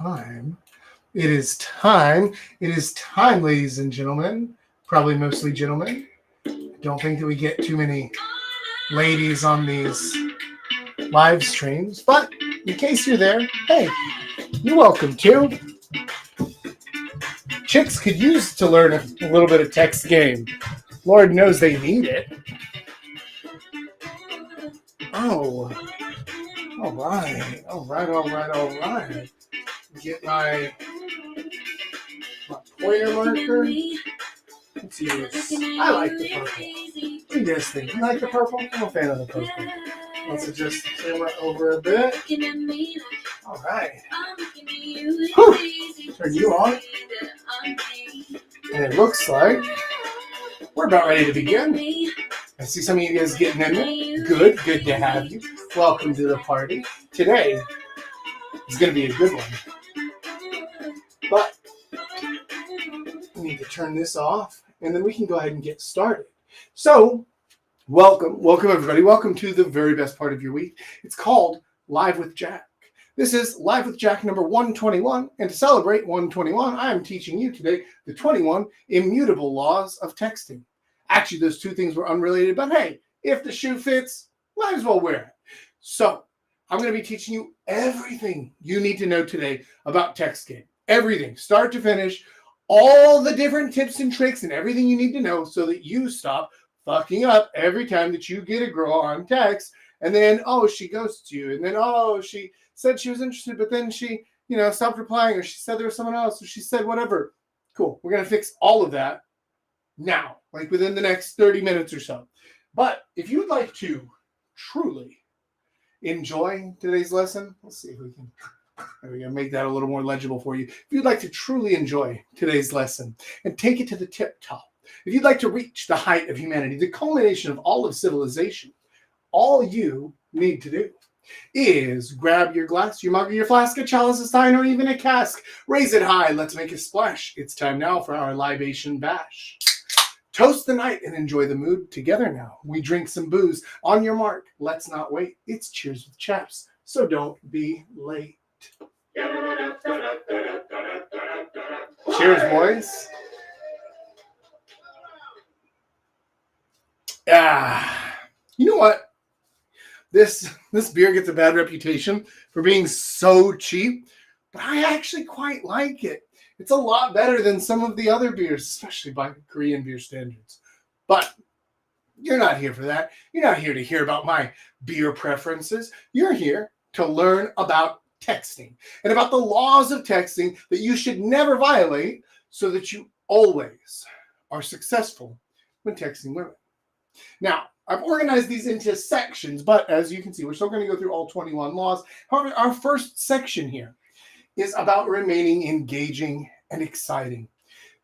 time. It is time. It is time, ladies and gentlemen. Probably mostly gentlemen. Don't think that we get too many ladies on these live streams, but in case you're there, hey, you're welcome to. Chicks could use to learn a little bit of text game. Lord knows they need it. Oh, all right. Get my pointer marker. Let's use. I like the purple. What do you guys think? You like the purple? I'm a fan of the purple. Let's adjust the camera over a bit. All right. Whew. Turn you on. And it looks like we're about ready to begin. I see some of you guys getting in there. Good to have you. Welcome to the party. Today is going to be a good one. But we need to turn this off, and then we can go ahead and get started. So, welcome everybody. Welcome to the very best part of your week. It's called Live with Jack. This is Live with Jack number 121, and to celebrate 121, I am teaching you today the 21 Immutable Laws of Texting. Actually, those two things were unrelated, but hey, if the shoe fits, might as well wear it. So, I'm going to be teaching you everything you need to know today about texting. Everything, start to finish, all the different tips and tricks and everything you need to know so that you stop fucking up every time that you get a girl on text, and then, oh, she ghosts you, and then, oh, she said she was interested, but then she, stopped replying, or she said there was someone else, or she said whatever. Cool. We're going to fix all of that now, like within the next 30 minutes or so. But if you'd like to truly enjoy today's lesson, let's see if we can, there we go, make that a little more legible for you. If you'd like to truly enjoy today's lesson and take it to the tip top, if you'd like to reach the height of humanity, the culmination of all of civilization, all you need to do is grab your glass, your mug, or your flask, a chalice, a stein, or even a cask. Raise it high. Let's make a splash. It's time now for our libation bash. Toast the night and enjoy the mood together now. We drink some booze. On your mark, let's not wait. It's cheers with chaps, so don't be late. Cheers, boys. You know what? This beer gets a bad reputation for being so cheap, but I actually quite like it. It's a lot better than some of the other beers, especially by Korean beer standards. But you're not here for that. You're not here to hear about my beer preferences. You're here to learn about texting and about the laws of texting that you should never violate so that you always are successful when texting women. Now, I've organized these into sections, but as you can see, we're still going to go through all 21 laws. However, our first section here is about remaining engaging and exciting.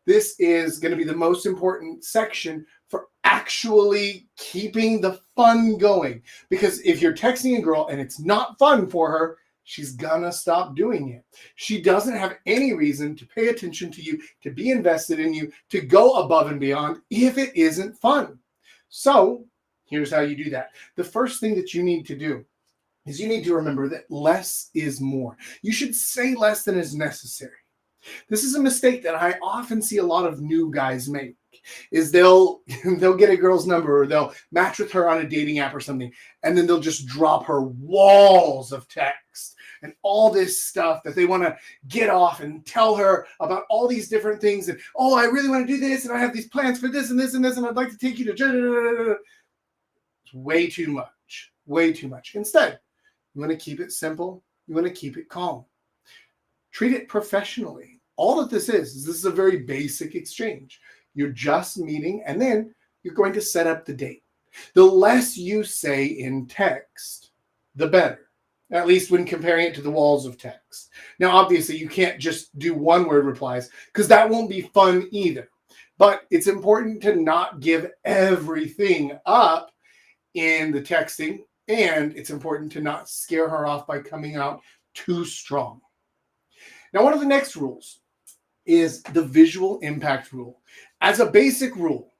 This is going to be the most important section for actually keeping the fun going. Because if you're texting a girl and it's not fun for her, she's gonna stop doing it. She doesn't have any reason to pay attention to you, to be invested in you, to go above and beyond if it isn't fun. So here's how you do that. The first thing that you need to do is you need to remember that less is more. You should say less than is necessary. This is a mistake that I often see a lot of new guys make, is they'll get a girl's number or they'll match with her on a dating app or something, and then they'll just drop her walls of text and all this stuff that they want to get off and tell her about all these different things. And, oh, I really want to do this, and I have these plans for this and this and this, and I'd like to take you to... It's way too much. Way too much. Instead, you want to keep it simple. You want to keep it calm. Treat it professionally. All that this is a very basic exchange. You're just meeting, and then you're going to set up the date. The less you say in text, the better. At least when comparing it to the walls of text. Now, obviously, you can't just do one-word replies because that won't be fun either. But it's important to not give everything up in the texting, and it's important to not scare her off by coming out too strong. Now, one of the next rules is the visual impact rule. As a basic rule,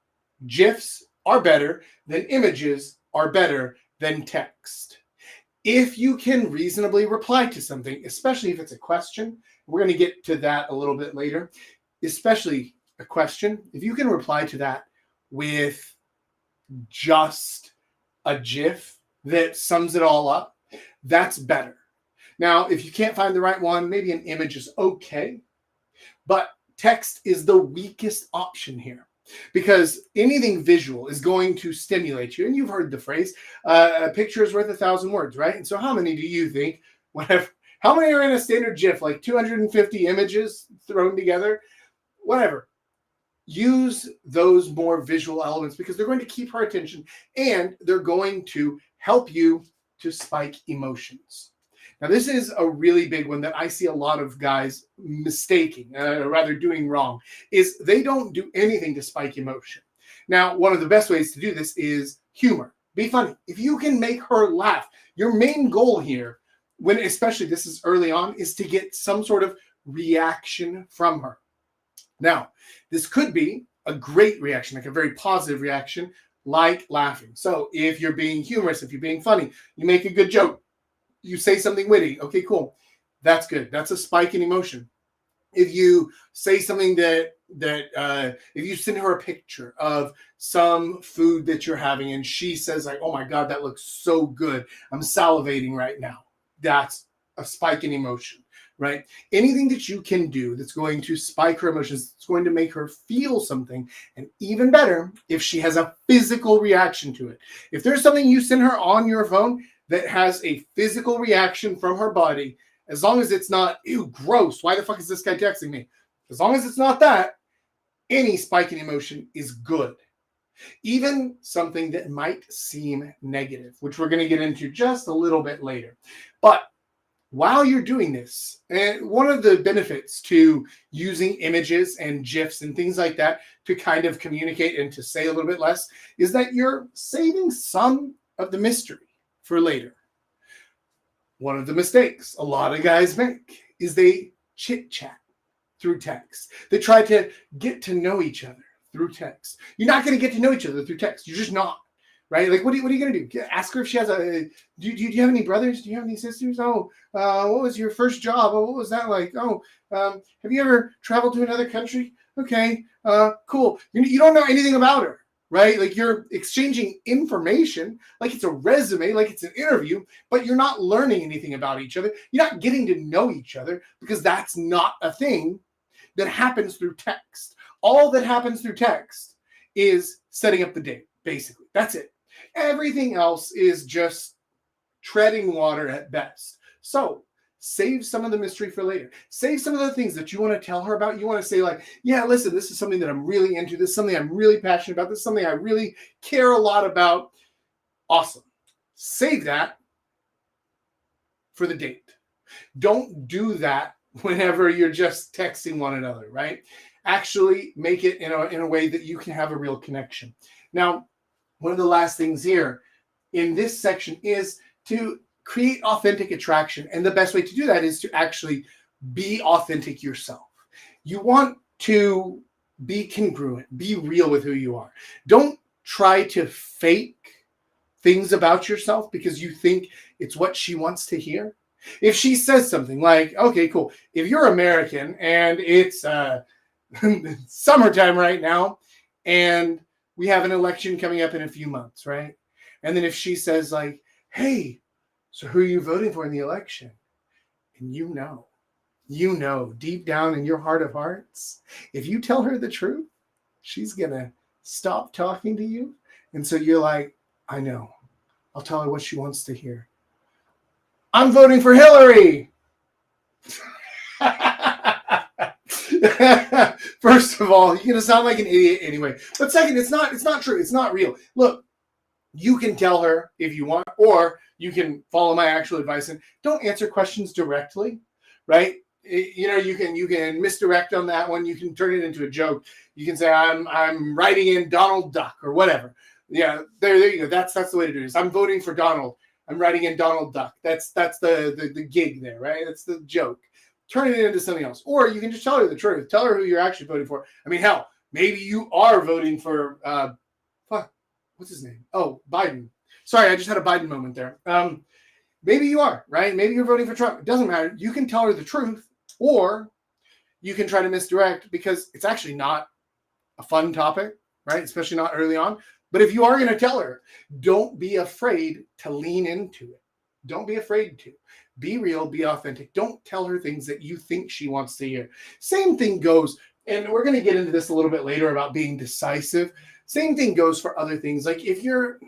GIFs are better than images are better than text. If you can reasonably reply to something, especially if it's a question, we're going to get to that a little bit later, especially a question, if you can reply to that with just a GIF that sums it all up, that's better. Now, if you can't find the right one, maybe an image is okay, but text is the weakest option here because anything visual is going to stimulate you. And you've heard the phrase, a picture is worth 1,000 words, right? And so how many do you think, how many are in a standard GIF, like 250 images thrown together? Whatever. Use those more visual elements because they're going to keep her attention and they're going to help you to spike emotions. Now, this is a really big one that I see a lot of guys mistaking, rather doing wrong, is they don't do anything to spike emotion. Now, one of the best ways to do this is humor. Be funny. If you can make her laugh, your main goal here, when especially this is early on, is to get some sort of reaction from her. Now, this could be a great reaction, like a very positive reaction, like laughing. So if you're being humorous, if you're being funny, you make a good joke, you say something witty, okay, cool. That's good. That's a spike in emotion. If you say something if you send her a picture of some food that you're having and she says like, oh my God, that looks so good, I'm salivating right now. That's a spike in emotion, right? Anything that you can do that's going to spike her emotions, it's going to make her feel something. And even better, if she has a physical reaction to it. If there's something you send her on your phone that has a physical reaction from her body, as long as it's not, ew, gross, why the fuck is this guy texting me? As long as it's not that, any spike in emotion is good. Even something that might seem negative, which we're going to get into just a little bit later. But while you're doing this, and one of the benefits to using images and GIFs and things like that to kind of communicate and to say a little bit less is that you're saving some of the mystery for later. One of the mistakes a lot of guys make is they chit chat through text. They try to get to know each other through text. You're not going to get to know each other through text. You're just not, right? Like, what are you going to do? Ask her if she has do you have any brothers? Do you have any sisters? Oh, what was your first job? Oh, what was that like? Oh, have you ever traveled to another country? Okay, cool. You don't know anything about her. Right? Like you're exchanging information, like it's a resume, like it's an interview, but you're not learning anything about each other. You're not getting to know each other because that's not a thing that happens through text. All that happens through text is setting up the date, basically. That's it. Everything else is just treading water at best. So save some of the mystery for later. Save some of the things that you want to tell her about. You want to say like, yeah, listen, this is something that I'm really into. This is something I'm really passionate about. This is something I really care a lot about. Awesome. Save that for the date. Don't do that whenever you're just texting one another, right? Actually make it in a way that you can have a real connection. Now, one of the last things here in this section is to create authentic attraction. And the best way to do that is to actually be authentic yourself. You want to be congruent, be real with who you are. Don't try to fake things about yourself because you think it's what she wants to hear. If she says something like, okay, cool. If you're American and it's summertime right now and we have an election coming up in a few months, right? And then if she says like, hey, so who are you voting for in the election? And you know, deep down in your heart of hearts, if you tell her the truth, she's going to stop talking to you. And so you're like, I know. I'll tell her what she wants to hear. I'm voting for Hillary. First of all, you're going to sound like an idiot anyway. But second, it's not true. It's not real. Look, you can tell her if you want, or you can follow my actual advice and don't answer questions directly, right? You can misdirect on that one. You can turn it into a joke. You can say, I'm writing in Donald Duck or whatever. Yeah, there you go. That's the way to do this. I'm voting for Donald. I'm writing in Donald Duck. That's the gig there, right? That's the joke. Turn it into something else. Or you can just tell her the truth. Tell her who you're actually voting for. I mean, hell, maybe you are voting for what's his name? Oh, Biden. Sorry, I just had a Biden moment there. Maybe you are, right? Maybe you're voting for Trump. It doesn't matter. You can tell her the truth, or you can try to misdirect, because it's actually not a fun topic, right? Especially not early on. But if you are going to tell her, don't be afraid to lean into it. Don't be afraid to. Be real, be authentic. Don't tell her things that you think she wants to hear. Same thing goes, and we're going to get into this a little bit later about being decisive. Same thing goes for other things. Like if you're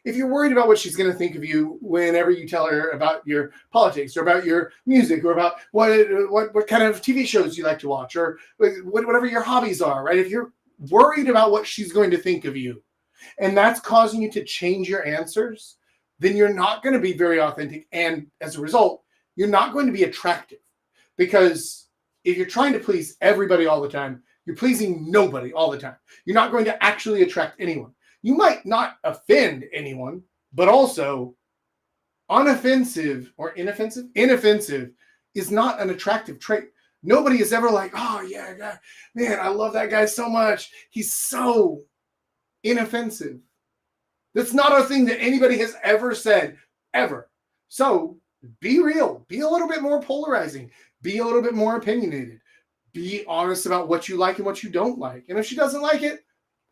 worried about what she's going to think of you whenever you tell her about your politics or about your music or about what kind of TV shows you like to watch or whatever your hobbies are, right? If you're worried about what she's going to think of you and that's causing you to change your answers, then you're not going to be very authentic. And as a result, you're not going to be attractive, because if you're trying to please everybody all the time, you're pleasing nobody all the time. You're not going to actually attract anyone. You might not offend anyone, but also unoffensive or inoffensive is not an attractive trait. Nobody is ever like, oh yeah, man, I love that guy so much. He's so inoffensive. That's not a thing that anybody has ever said, ever. So be real. Be a little bit more polarizing. Be a little bit more opinionated. Be honest about what you like and what you don't like. And if she doesn't like it,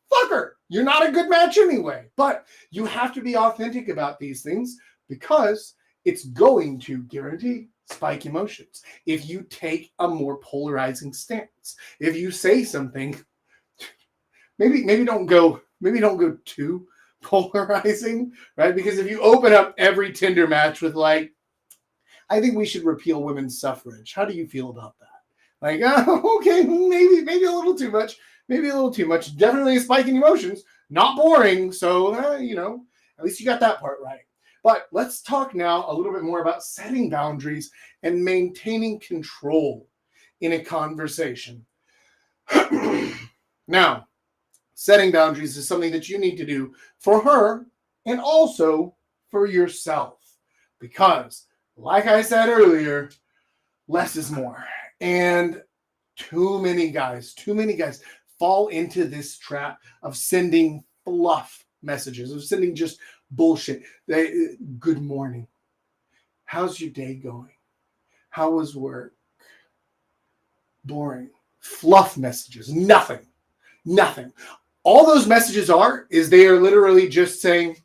fuck her. You're not a good match anyway. But you have to be authentic about these things, because it's going to guarantee spike emotions. If you take a more polarizing stance, if you say something, maybe don't go too polarizing, right? Because if you open up every Tinder match with like, I think we should repeal women's suffrage. How do you feel about that? Like, oh, okay, maybe a little too much. Maybe a little too much. Definitely a spike in emotions. Not boring. So, at least you got that part right. But let's talk now a little bit more about setting boundaries and maintaining control in a conversation. Now, setting boundaries is something that you need to do for her and also for yourself. Because, like I said earlier, less is more. And too many guys fall into this trap of sending fluff messages, of sending just bullshit. Good morning. How's your day going? How was work? Boring. Fluff messages. Nothing. All those messages they are literally just saying,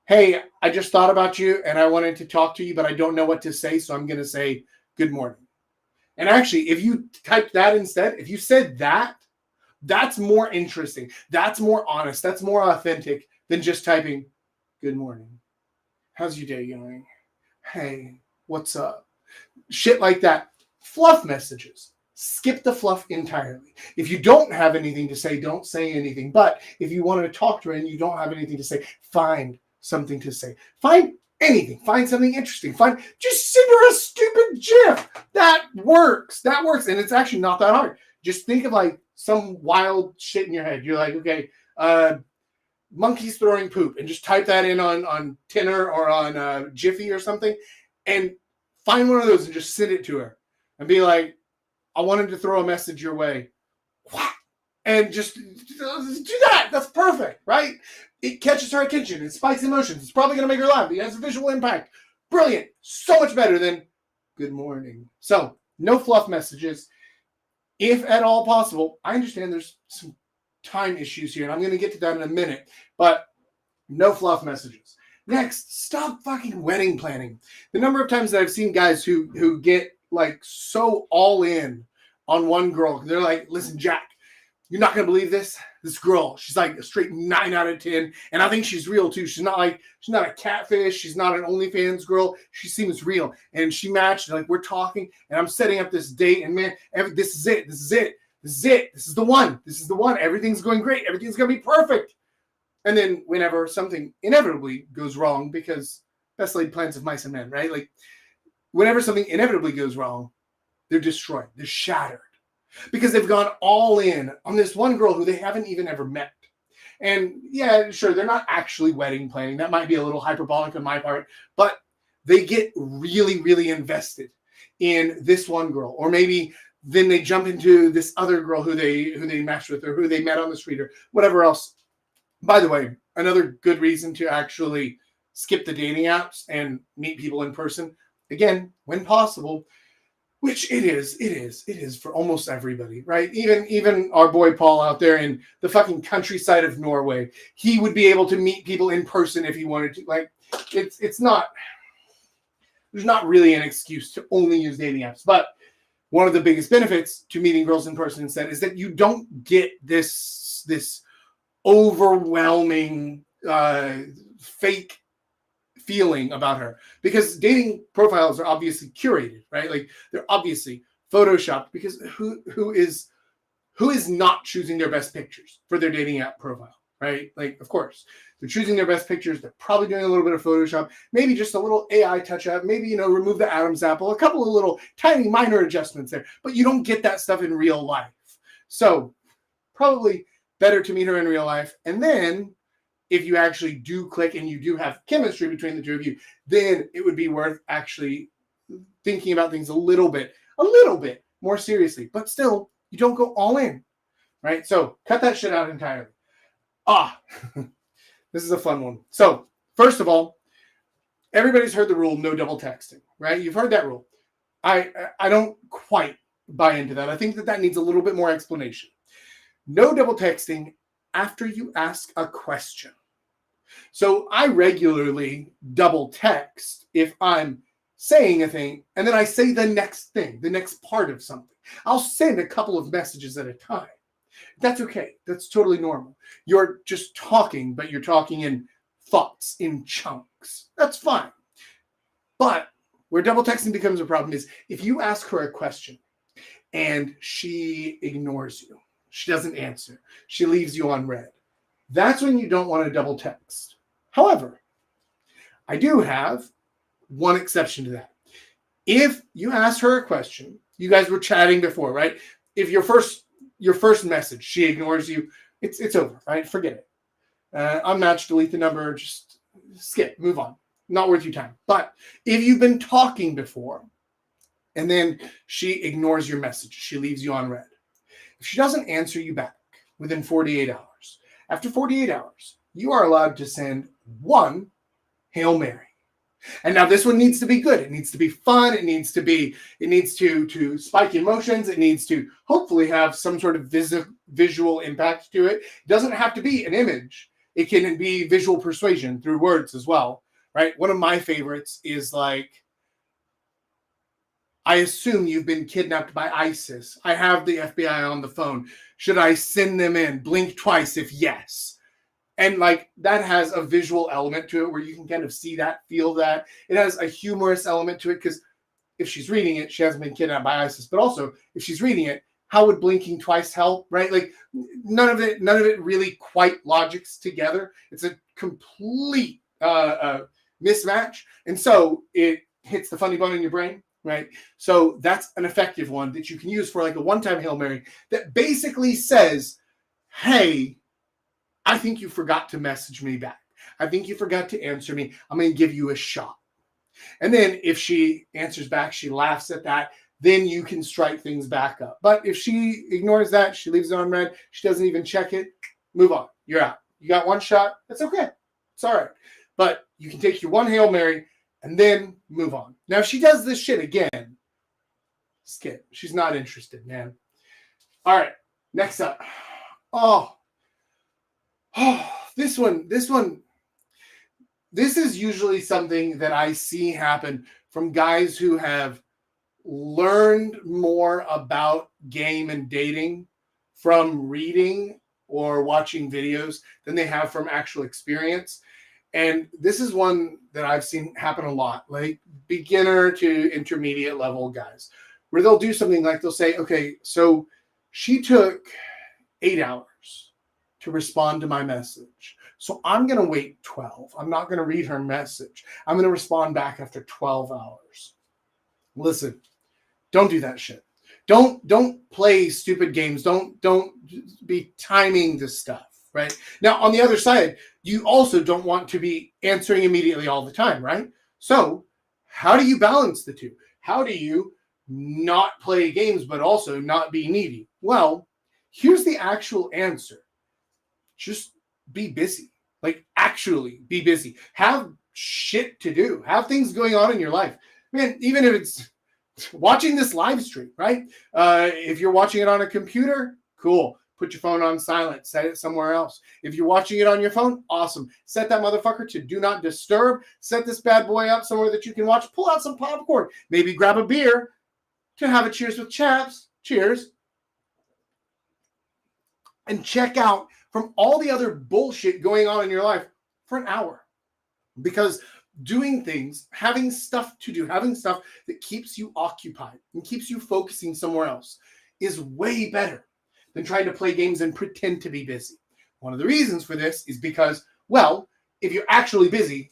hey, I just thought about you and I wanted to talk to you, but I don't know what to say, so I'm going to say good morning. And actually, if you typed that instead, if you said that, that's more interesting. That's more honest. That's more authentic than just typing, good morning. How's your day going? Hey, what's up? Shit like that. Fluff messages. Skip the fluff entirely. If you don't have anything to say, don't say anything. But if you want to talk to her and you don't have anything to say, find something to say. Find anything. Find something interesting. Just send her a stupid GIF. That works. And it's actually not that hard. Just think of like some wild shit in your head. You're like, okay, monkeys throwing poop, and just type that in on Tinder or on Jiffy or something, and find one of those and just send it to her and be like, I wanted to throw a message your way. And just do that. That's perfect, right? It catches her attention. It spikes emotions. It's probably going to make her laugh. It has a visual impact. Brilliant. So much better than good morning. So no fluff messages. If at all possible, I understand there's some time issues here, and I'm going to get to that in a minute, but no fluff messages. Next, stop fucking wedding planning. The number of times that I've seen guys who get like so all in on one girl, they're like, listen, Jack, you're not going to believe this. This girl, she's like a straight 9 out of 10. And I think she's real too. She's not a catfish. She's not an OnlyFans girl. She seems real. And she matched, like we're talking and I'm setting up this date, and man, this is it. This is the one. Everything's going great. Everything's going to be perfect. And then whenever something inevitably goes wrong, because best laid plans of mice and men, right? Like whenever something inevitably goes wrong, they're destroyed. They're shattered. Because they've gone all in on this one girl who they haven't even ever met. And yeah, sure, they're not actually wedding planning. That might be a little hyperbolic on my part, but they get really, really invested in this one girl. Or maybe then they jump into this other girl who they matched with, or who they met on the street, or whatever else. By the way, another good reason to actually skip the dating apps and meet people in person. Again, when possible, which it is for almost everybody, right? Even our boy Paul out there in the fucking countryside of Norway, he would be able to meet people in person if he wanted to. Like, it's not, there's not really an excuse to only use dating apps. But one of the biggest benefits to meeting girls in person instead is that you don't get this overwhelming fake feeling about her, because dating profiles are obviously curated, right? Like, they're obviously photoshopped, because who is not choosing their best pictures for their dating app profile, right? Like, of course they're choosing their best pictures. They're probably doing a little bit of Photoshop, maybe just a little AI touch up, maybe, remove the Adam's apple, a couple of little tiny minor adjustments there, but you don't get that stuff in real life. So probably better to meet her in real life. And then if you actually do click and you do have chemistry between the two of you, then it would be worth actually thinking about things a little bit more seriously. But still, you don't go all in, right? So cut that shit out entirely. This is a fun one. So first of all, everybody's heard the rule, no double texting, right? You've heard that rule. I don't quite buy into that. I think that needs a little bit more explanation. No double texting after you ask a question. So I regularly double text if I'm saying a thing and then I say the next thing, the next part of something. I'll send a couple of messages at a time. That's okay. That's totally normal. You're just talking, but you're talking in thoughts, in chunks. That's fine. But where double texting becomes a problem is if you ask her a question and she ignores you. She doesn't answer. She leaves you on red. That's when you don't want to double text. However, I do have one exception to that. If you ask her a question, you guys were chatting before, right? If your first message, she ignores you, it's over, right? Forget it. Unmatched, delete the number, just skip, move on. Not worth your time. But if you've been talking before and then she ignores your message, she leaves you on red. If she doesn't answer you back within 48 hours, after 48 hours, you are allowed to send one Hail Mary. And now this one needs to be good. It needs to be fun. It needs to spike emotions. It needs to hopefully have some sort of visual impact to it. It doesn't have to be an image. It can be visual persuasion through words as well, right? One of my favorites is like, I assume you've been kidnapped by ISIS. I have the FBI on the phone. Should I send them in? Blink twice if yes. And like, that has a visual element to it where you can kind of see that, feel that. It has a humorous element to it because if she's reading it, she hasn't been kidnapped by ISIS. But also, if she's reading it, how would blinking twice help, right? Like, none of it really quite logics together. It's a complete mismatch. And so it hits the funny bone in your brain. Right. So that's an effective one that you can use for like a one-time Hail Mary that basically says, hey, I think you forgot to message me back. I think you forgot to answer me. I'm going to give you a shot. And then if she answers back, she laughs at that, then you can strike things back up. But if she ignores that, she leaves it on red, she doesn't even check it, move on. You're out. You got one shot. That's okay. It's all right. But you can take your one Hail Mary and then move on. Now, if she does this shit again, skip. She's not interested, man. All right, next up. Oh, this one. This is usually something that I see happen from guys who have learned more about game and dating from reading or watching videos than they have from actual experience. And this is one that I've seen happen a lot, like beginner to intermediate level guys, where they'll do something like they'll say, okay, so she took 8 hours to respond to my message. So I'm going to wait 12. I'm not going to read her message. I'm going to respond back after 12 hours. Listen, don't do that shit. Don't play stupid games. Don't be timing this stuff. Right? Now, on the other side, you also don't want to be answering immediately all the time, right? So how do you balance the two? How do you not play games, but also not be needy? Well, here's the actual answer. Just be busy. Like, actually be busy. Have shit to do. Have things going on in your life. Man, even if it's watching this live stream, right? If you're watching it on a computer, cool. Put your phone on silent. Set it somewhere else. If you're watching it on your phone, awesome. Set that motherfucker to do not disturb. Set this bad boy up somewhere that you can watch. Pull out some popcorn. Maybe grab a beer to have a cheers with chaps. Cheers. And check out from all the other bullshit going on in your life for an hour. Because doing things, having stuff to do, having stuff that keeps you occupied and keeps you focusing somewhere else is way better than trying to play games and pretend to be busy. One of the reasons for this is because, well, if you're actually busy,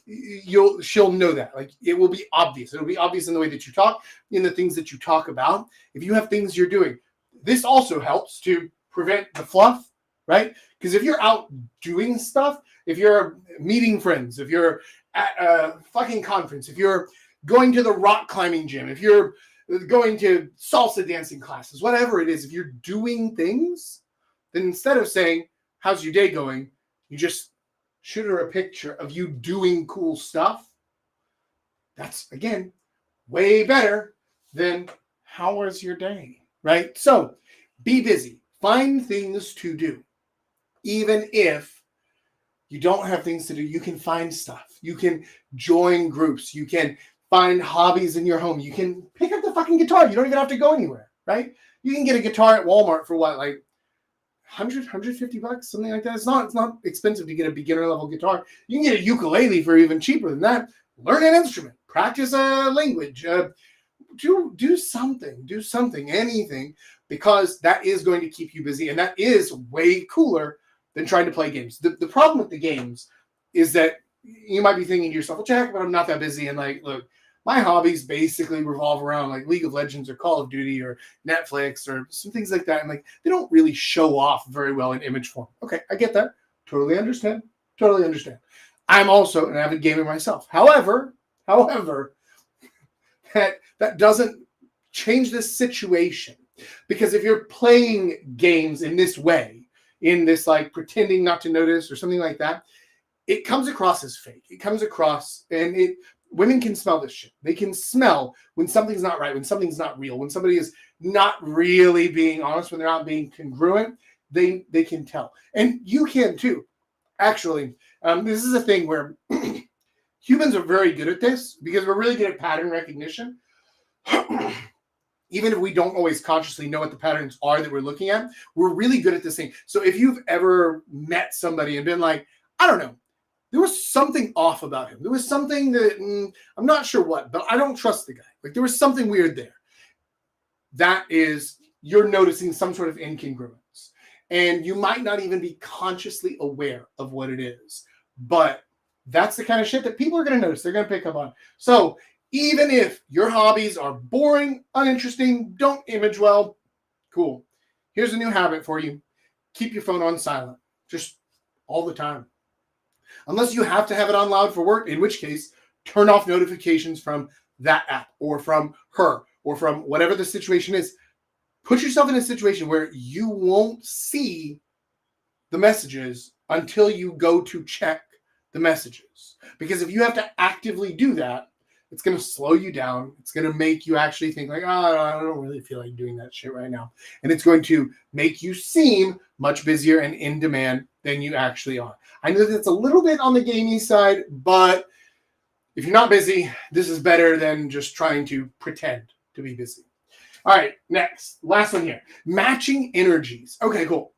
she'll know that. Like, it will be obvious. It'll be obvious in the way that you talk, in the things that you talk about. If you have things you're doing, this also helps to prevent the fluff, right? Because if you're out doing stuff, if you're meeting friends, if you're at a fucking conference, if you're going to the rock climbing gym, if you're going to salsa dancing classes, whatever it is, if you're doing things, then instead of saying, how's your day going? You just shoot her a picture of you doing cool stuff. That's, again, way better than how was your day, right? So be busy. Find things to do. Even if you don't have things to do, you can find stuff. You can join groups. You can find hobbies in your home. You can pick up the fucking guitar. You don't even have to go anywhere, right? You can get a guitar at Walmart for what, like 100, 150 bucks, something like that. It's not expensive to get a beginner level guitar. You can get a ukulele for even cheaper than that. Learn an instrument, practice a language, do something, anything, because that is going to keep you busy, and that is way cooler than trying to play games. The problem with the games is that you might be thinking to yourself, well, Jack, but I'm not that busy. And like, look, my hobbies basically revolve around like League of Legends or Call of Duty or Netflix or some things like that. And like, they don't really show off very well in image form. Okay, I get that. Totally understand. I'm also an avid gamer myself. However, that doesn't change this situation. Because if you're playing games in this way, in this like pretending not to notice or something like that, it comes across as fake. It comes across, and women can smell this shit. They can smell when something's not right, when something's not real, when somebody is not really being honest, when they're not being congruent. They can tell. And you can too. Actually, this is a thing where humans are very good at this because we're really good at pattern recognition. Even if we don't always consciously know what the patterns are that we're looking at, we're really good at this thing. So if you've ever met somebody and been like, I don't know, there was something off about him. There was something that, I'm not sure what, but I don't trust the guy. Like, there was something weird there. That is, you're noticing some sort of incongruence. And you might not even be consciously aware of what it is. But that's the kind of shit that people are going to notice. They're going to pick up on. So even if your hobbies are boring, uninteresting, don't image well, cool. Here's a new habit for you. Keep your phone on silent. Just all the time. Unless you have to have it on loud for work, in which case, turn off notifications from that app or from her or from whatever the situation is. Put yourself in a situation where you won't see the messages until you go to check the messages. Because if you have to actively do that, it's going to slow you down. It's going to make you actually think like, oh, I don't really feel like doing that shit right now. And it's going to make you seem much busier and in demand than you actually are. I know that's a little bit on the gamey side, but if you're not busy, this is better than just trying to pretend to be busy. All right, next. Last one here. Matching energies. Okay, cool.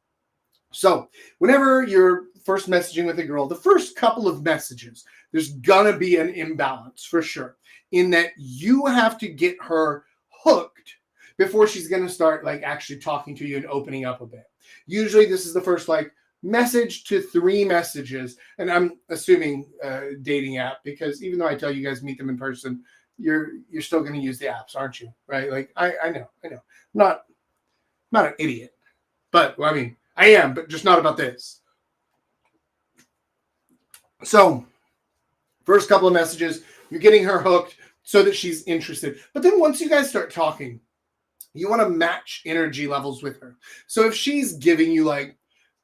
So whenever you're first messaging with a girl, the first couple of messages, there's going to be an imbalance for sure, in that you have to get her hooked before she's going to start like actually talking to you and opening up a bit. Usually this is the first like message to 3 messages. And I'm assuming dating app, because even though I tell you guys meet them in person, you're still going to use the apps, aren't you? Right? Like I know. I'm not an idiot, but well, I mean, I am, but just not about this. So first couple of messages, you're getting her hooked so that she's interested. But then once you guys start talking, you want to match energy levels with her. So if she's giving you like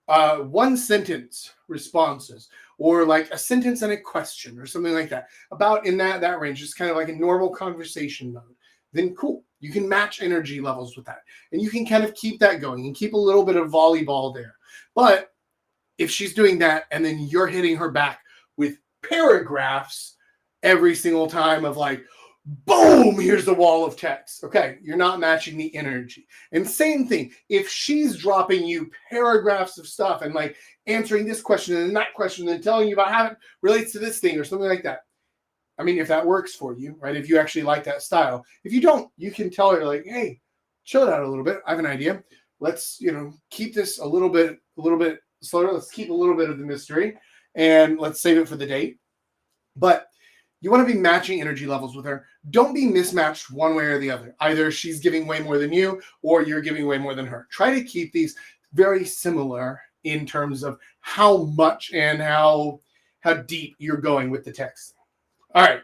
one sentence responses, or like a sentence and a question or something like that, about in that range, just kind of like a normal conversation mode, then cool. You can match energy levels with that. And you can kind of keep that going and keep a little bit of volleyball there. But if she's doing that and then you're hitting her back with paragraphs every single time of like, boom, here's the wall of text. Okay, you're not matching the energy. And same thing, if she's dropping you paragraphs of stuff and like answering this question and that question and telling you about how it relates to this thing or something like that. I mean, if that works for you, right? If you actually like that style. If you don't, you can tell her like, hey, chill it out a little bit. I have an idea. Let's, keep this a little bit slower. Let's keep a little bit of the mystery and let's save it for the date. But you want to be matching energy levels with her. Don't be mismatched one way or the other. Either she's giving way more than you or you're giving way more than her. Try to keep these very similar in terms of how much and how deep you're going with the text. All right.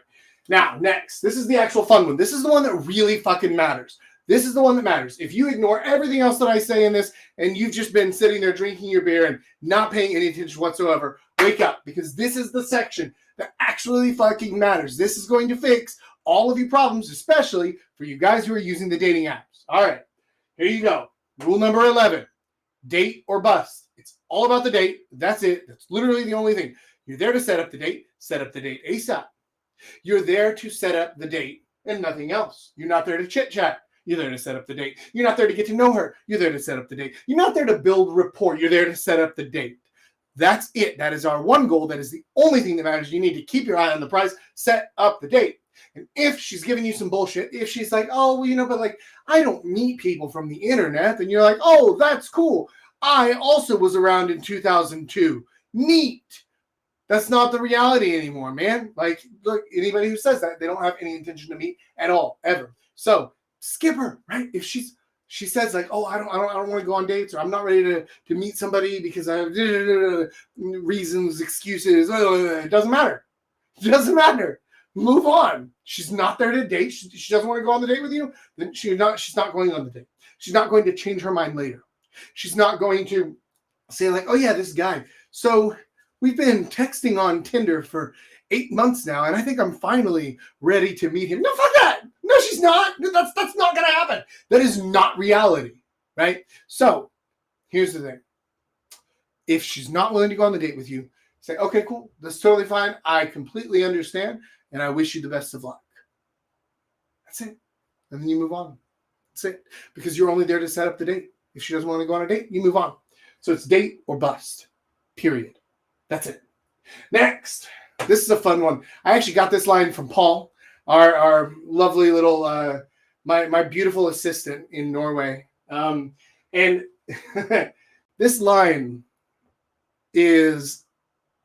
Now, next. This is the actual fun one. This is the one that really fucking matters. This is the one that matters. If you ignore everything else that I say in this and you've just been sitting there drinking your beer and not paying any attention whatsoever, wake up, because this is the section that actually fucking matters. This is going to fix all of your problems, especially for you guys who are using the dating apps. All right, here you go. Rule number 11, date or bust. It's all about the date. That's it. That's literally the only thing. You're there to set up the date ASAP. You're there to set up the date and nothing else. You're not there to chit chat. You're there to set up the date. You're not there to get to know her. You're there to set up the date. You're not there to build rapport. You're there to set up the date. That's it. That is our one goal. That is the only thing that matters. You need to keep your eye on the prize, set up the date. And if she's giving you some bullshit, if she's like, oh, well, but like, I don't meet people from the internet, then you're like, oh, that's cool. I also was around in 2002. Neat. That's not the reality anymore, man. Like, look, anybody who says that, they don't have any intention to meet at all, ever. So skip her, right? If she says like, oh, I don't want to go on dates, or I'm not ready to meet somebody because I have reasons, excuses. It doesn't matter. It doesn't matter. Move on. She's not there to date. She doesn't want to go on the date with you. Then she's not going on the date. She's not going to change her mind later. She's not going to say like, oh yeah, this guy. So we've been texting on Tinder for 8 months now, and I think I'm finally ready to meet him. No, fuck that. No, she's not. That's not going to happen. That is not reality, right? So here's the thing. If she's not willing to go on the date with you, say, okay, cool. That's totally fine. I completely understand, and I wish you the best of luck. That's it. And then you move on. That's it. Because you're only there to set up the date. If she doesn't want to go on a date, you move on. So it's date or bust, period. That's it. Next. This is a fun one. I actually got this line from Paul, our lovely little, my beautiful assistant in Norway. And this line is,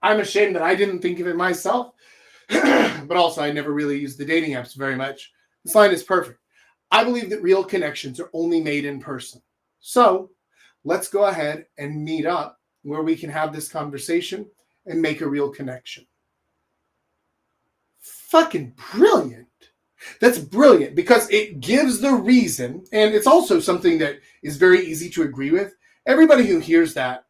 I'm ashamed that I didn't think of it myself, but also I never really used the dating apps very much. This line is perfect. I believe that real connections are only made in person. So let's go ahead and meet up where we can have this conversation and make a real connection. Fucking brilliant. That's brilliant because it gives the reason, and it's also something that is very easy to agree with. Everybody who hears that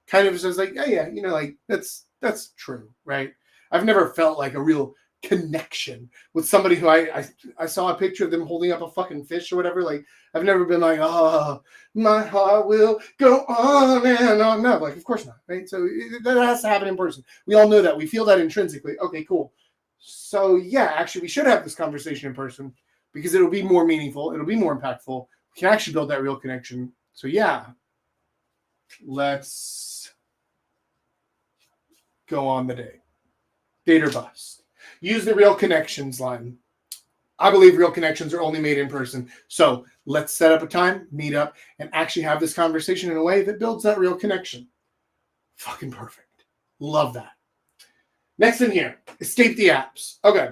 kind of says like, oh yeah, like that's true, right? I've never felt like a real connection with somebody who I saw a picture of them holding up a fucking fish or whatever. Like, I've never been like, oh, my heart will go on and on. No, like, of course not, right? So that has to happen in person. We all know that. We feel that intrinsically. Okay, cool. So yeah, actually, we should have this conversation in person because it'll be more meaningful. It'll be more impactful. We can actually build that real connection. So yeah, let's go on the date. Date or bust. Use the real connections line. I believe real connections are only made in person. So let's set up a time, meet up, and actually have this conversation in a way that builds that real connection. Fucking perfect. Love that. Next in here, escape the apps. Okay.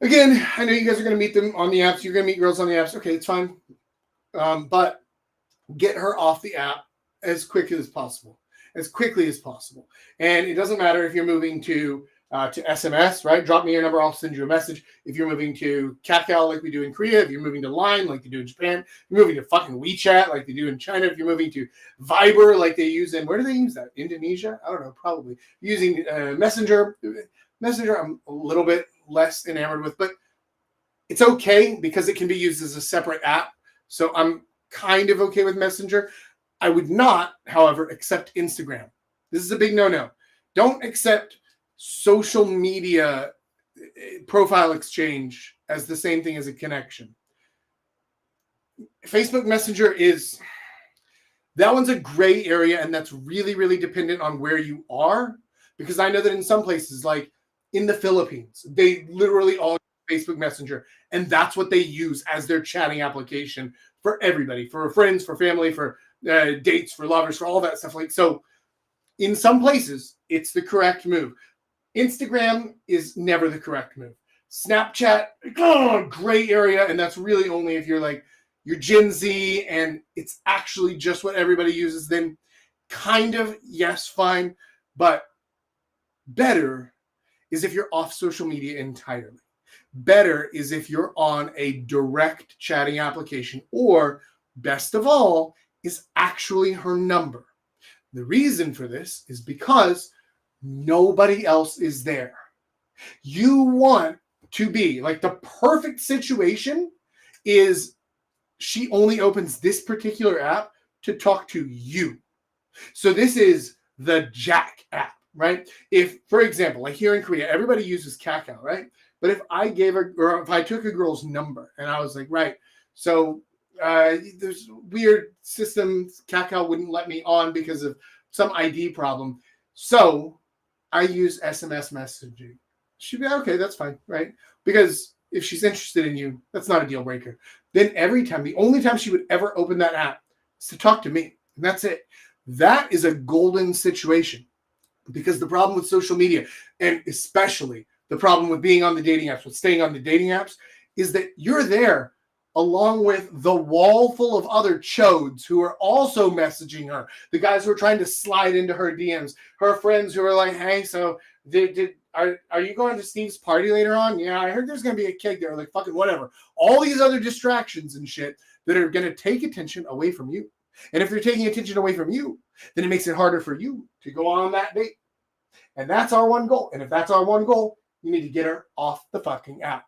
Again, I know you guys are going to meet them on the apps. You're going to meet girls on the apps. Okay, it's fine. But get her off the app as quickly as possible. As quickly as possible. And it doesn't matter if you're moving to to SMS, right? Drop me your number. I'll send you a message. If you're moving to Kakao like we do in Korea, if you're moving to Line like they do in Japan, if you're moving to fucking WeChat like they do in China, if you're moving to Viber like they use in, where do they use that? Indonesia? I don't know, probably. Using Messenger. Messenger I'm a little bit less enamored with, but it's okay because it can be used as a separate app. So I'm kind of okay with Messenger. I would not, however, accept Instagram. This is a big no-no. Don't accept social media profile exchange as the same thing as a connection. Facebook Messenger that one's a gray area, and that's really, really dependent on where you are. Because I know that in some places, like in the Philippines, they literally all Facebook Messenger, and that's what they use as their chatting application for everybody, for friends, for family, for dates, for lovers, for all that stuff. Like, so in some places, it's the correct move. Instagram is never the correct move. Snapchat, gray area, and that's really only if you're Gen Z and it's actually just what everybody uses. Then kind of, yes, fine, but better is if you're off social media entirely. Better is if you're on a direct chatting application, or best of all, is actually her number. The reason for this is because nobody else is there. You want to be like, the perfect situation is she only opens this particular app to talk to you. So this is the Jack app, right? If, for example, like here in Korea, everybody uses Kakao, right? But if I if I took a girl's number and I was like, right, so there's weird systems, Kakao wouldn't let me on because of some ID problem. So I use SMS messaging. She'd be okay, that's fine, right? Because if she's interested in you, that's not a deal breaker. Then the only time she would ever open that app is to talk to me. And that's it. That is a golden situation. Because the problem with social media, and especially the problem with being on the dating apps, with staying on the dating apps, is that you're there along with the wall full of other chodes who are also messaging her. The guys who are trying to slide into her DMs. Her friends who are like, hey, so are you going to Steve's party later on? Yeah, I heard there's going to be a keg there. Like, fucking whatever. All these other distractions and shit that are going to take attention away from you. And if they're taking attention away from you, then it makes it harder for you to go on that date. And that's our one goal. And if that's our one goal, you need to get her off the fucking app.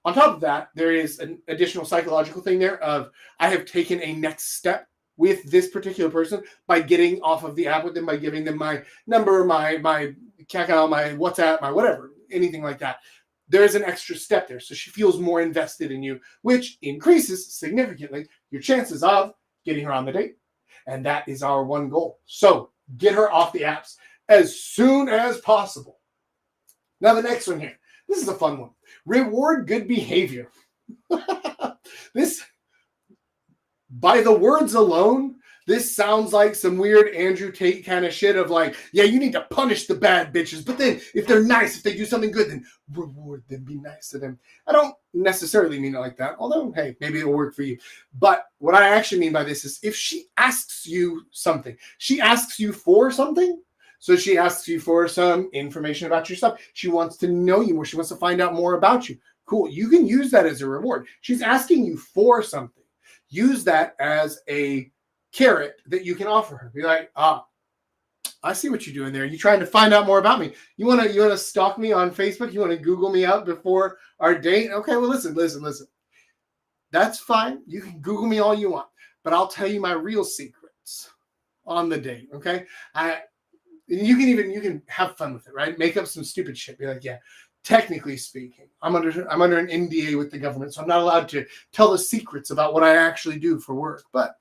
On top of that, there is an additional psychological thing there of, I have taken a next step with this particular person by getting off of the app with them, by giving them my number, my Kakao, my WhatsApp, my whatever, anything like that. There is an extra step there. So she feels more invested in you, which increases significantly your chances of getting her on the date. And that is our one goal. So get her off the apps as soon as possible. Now, the next one here. This is a fun one. Reward good behavior. This, by the words alone, this sounds like some weird Andrew Tate kind of shit of like, yeah, you need to punish the bad bitches. But then if they're nice, if they do something good, then reward them, be nice to them. I don't necessarily mean it like that. Although, hey, maybe it'll work for you. But what I actually mean by this is, if she asks you something, she asks you for something. So she asks you for some information about yourself. She wants to know you more. She wants to find out more about you. Cool. You can use that as a reward. She's asking you for something. Use that as a carrot that you can offer her. Be like, I see what you're doing there. You're trying to find out more about me. You want to stalk me on Facebook? You want to Google me out before our date? Okay, well, listen. That's fine. You can Google me all you want, but I'll tell you my real secrets on the date. Okay. You can have fun with it, right? Make up some stupid shit. Be like, yeah, technically speaking, I'm under an NDA with the government, so I'm not allowed to tell the secrets about what I actually do for work. But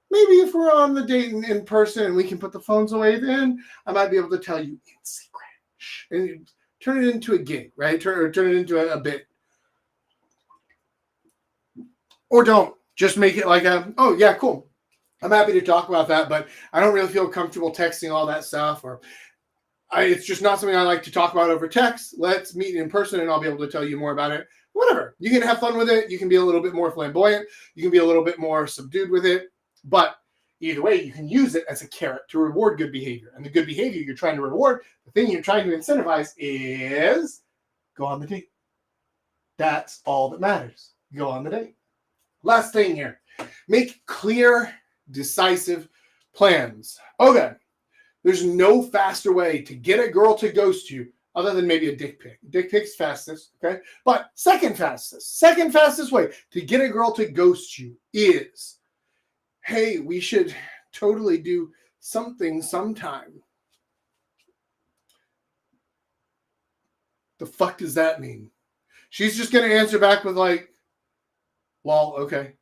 maybe if we're on the date in person and we can put the phones away, then I might be able to tell you in secret and turn it into a gig, right? Turn it into a bit. Or don't. Just make it like oh yeah, cool. I'm happy to talk about that, but I don't really feel comfortable texting all that stuff, or it's just not something I like to talk about over text. Let's meet in person and I'll be able to tell you more about it. Whatever. You can have fun with it. You can be a little bit more flamboyant. You can be a little bit more subdued with it. But Either way, you can use it as a carrot to reward good behavior. And the good behavior you're trying to reward, the thing you're trying to incentivize is go on the date. That's all that matters. Go on the date. Last thing here. Make clear, decisive plans. Okay. There's no faster way to get a girl to ghost you other than maybe a dick pic. Dick pic's fastest, okay? But second fastest way to get a girl to ghost you is, hey, we should totally do something sometime. The fuck does that mean? She's just going to answer back with like, lol, okay.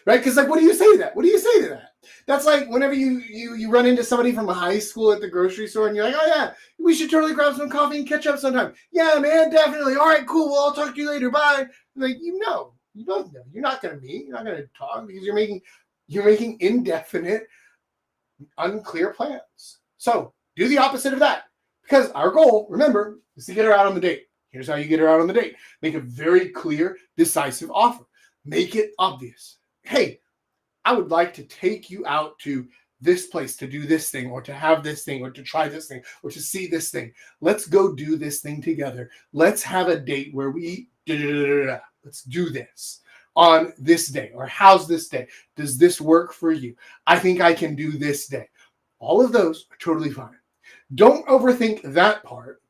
Right? Because like, what do you say to that? What do you say to that? That's like whenever you run into somebody from a high school at the grocery store and you're like, oh yeah, we should totally grab some coffee and catch up sometime. Yeah, man, definitely. All right, cool. Well, I'll talk to you later. Bye. Like, you both know. You're not going to meet. You're not going to talk because you're making indefinite, unclear plans. So do the opposite of that. Because our goal, remember, is to get her out on the date. Here's how you get her out on the date. Make a very clear, decisive offer. Make it obvious. Hey, I would like to take you out to this place to do this thing, or to have this thing, or to try this thing, or to see this thing. Let's go do this thing together. Let's have a date where we let's do this on this day. Or how's this day? Does this work for you? I think I can do this day. All of those are totally fine. Don't overthink that part.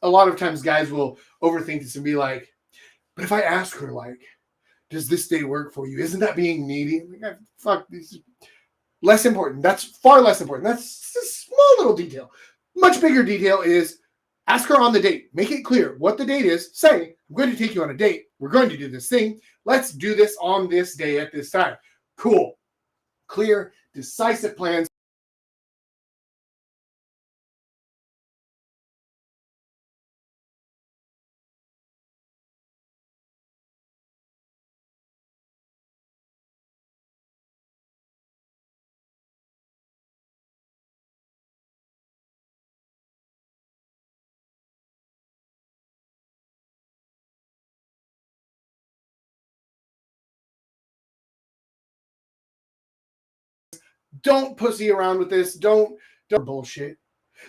A lot of times guys will overthink this and be like, but if I ask her, like, does this day work for you? Isn't that being needy? Like, fuck, this is less important. That's far less important. That's a small little detail. Much bigger detail is ask her on the date. Make it clear what the date is. Say, I'm going to take you on a date. We're going to do this thing. Let's do this on this day at this time. Cool. Clear, decisive plans. Don't pussy around with this. Don't bullshit.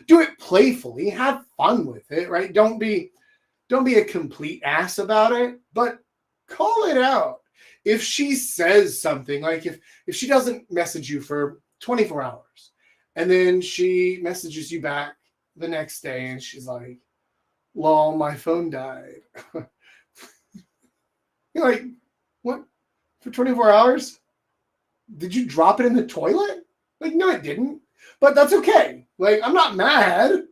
Do it playfully. Have fun with it, right? Don't be a complete ass about it, but call it out. If she says something, like if she doesn't message you for 24 hours and then she messages you back the next day and she's like, lol, my phone died. You're like, what? For 24 hours? Did you drop it in the toilet? Like, no, it didn't. But that's okay. Like, I'm not mad,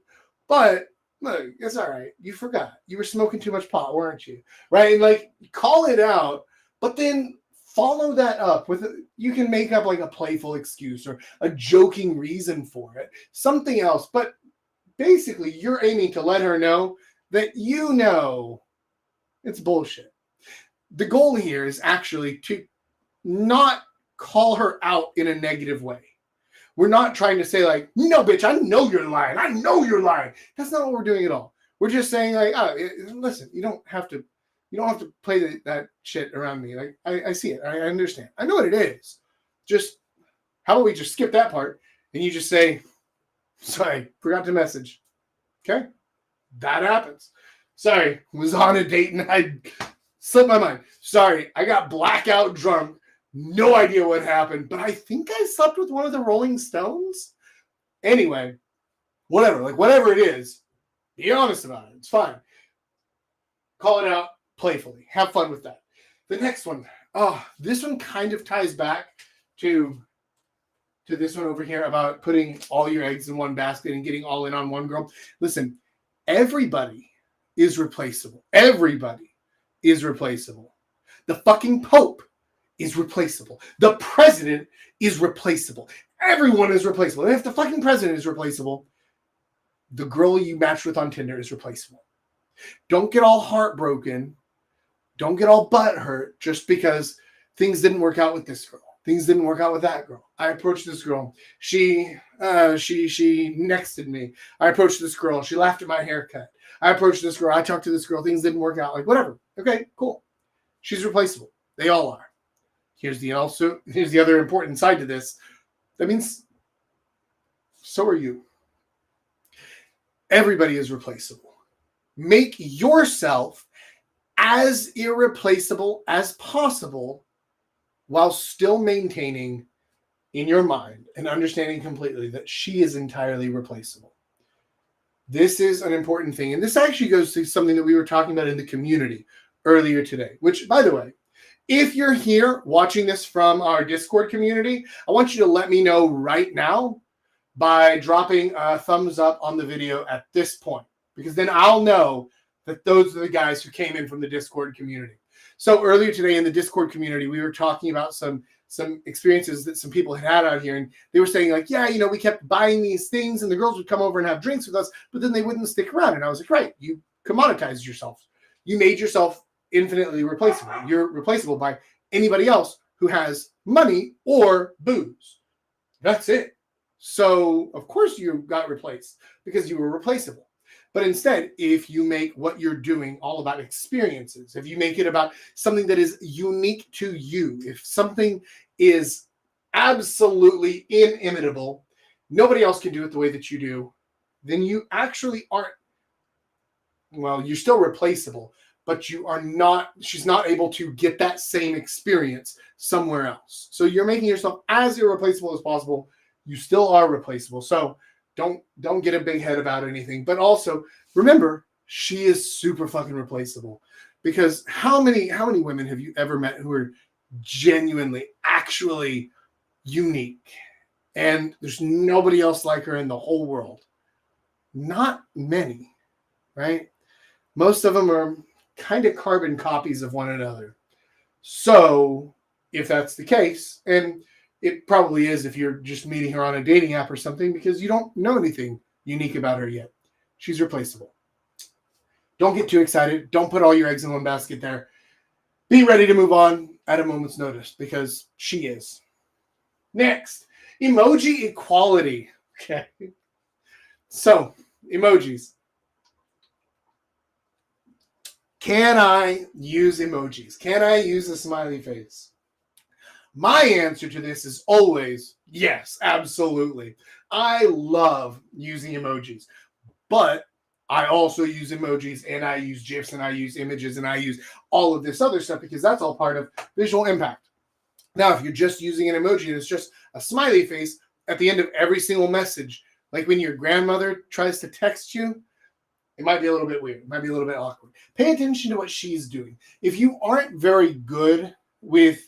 but look, it's all right. You forgot. You were smoking too much pot, weren't you? Right? And like, call it out, but then follow that up with, you can make up like a playful excuse or a joking reason for it, something else. But basically, you're aiming to let her know that you know it's bullshit. The goal here is actually to not call her out in a negative way. We're not trying to say like, no, bitch, I know you're lying. I know you're lying. That's not what we're doing at all. We're just saying like, oh, listen, you don't have to play that shit around me. Like, I see it. I understand. I know what it is. Just, how about we just skip that part and you just say, sorry, forgot to message. Okay? That happens. Sorry, was on a date and I slipped my mind. Sorry, I got blackout drunk. No idea what happened, but I think I slept with one of the Rolling Stones. Anyway, whatever it is, be honest about it. It's fine. Call it out playfully. Have fun with that. The next one, this one kind of ties back to this one over here about putting all your eggs in one basket and getting all in on one girl. Listen, everybody is replaceable. Everybody is replaceable. The fucking Pope is replaceable. The president is replaceable. Everyone is replaceable. And if the fucking president is replaceable, the girl you matched with on Tinder is replaceable. Don't get all heartbroken. Don't get all butthurt just because things didn't work out with this girl. Things didn't work out with that girl. I approached this girl. She nexted me. I approached this girl. She laughed at my haircut. I approached this girl. I talked to this girl. Things didn't work out. Like, whatever. Okay, cool. She's replaceable. They all are. here's the other important side to this. That means so are you. Everybody is replaceable. Make yourself as irreplaceable as possible while still maintaining in your mind and understanding completely that she is entirely replaceable. This is an important thing. And this actually goes to something that we were talking about in the community earlier today, which, by the way, if you're here watching this from our Discord community, I want you to let me know right now by dropping a thumbs up on the video at this point, because then I'll know that those are the guys who came in from the Discord community. So earlier today in the Discord community, we were talking about some experiences that some people had out here, and they were saying like, yeah, we kept buying these things and the girls would come over and have drinks with us, but then they wouldn't stick around. And I was like, right, you commoditized yourself. You made yourself infinitely replaceable. You're replaceable by anybody else who has money or booze. That's it. So of course you got replaced because you were replaceable. But instead, if you make what you're doing all about experiences, if you make it about something that is unique to you, if something is absolutely inimitable, nobody else can do it the way that you do, then you actually aren't, well, you're still replaceable, but she's not able to get that same experience somewhere else. So you're making yourself as irreplaceable as possible. You still are replaceable. So don't get a big head about anything. But also remember, she is super fucking replaceable. Because how many women have you ever met who are genuinely, actually unique? And there's nobody else like her in the whole world. Not many, right? Most of them are kind of carbon copies of one another. So if that's the case, and it probably is if you're just meeting her on a dating app or something, because you don't know anything unique about her yet. She's replaceable. Don't get too excited. Don't put all your eggs in one basket there. Be ready to move on at a moment's notice, because she is. Next, emoji equality. Okay. So, emojis. Can I use emojis? Can I use a smiley face? My answer to this is always yes, absolutely. I love using emojis, but I also use emojis and I use gifs and I use images and I use all of this other stuff because that's all part of visual impact. Now, if you're just using an emoji and it's just a smiley face at the end of every single message, like when your grandmother tries to text you, it might be a little bit weird. It might be a little bit awkward. Pay attention to what she's doing. If you aren't very good with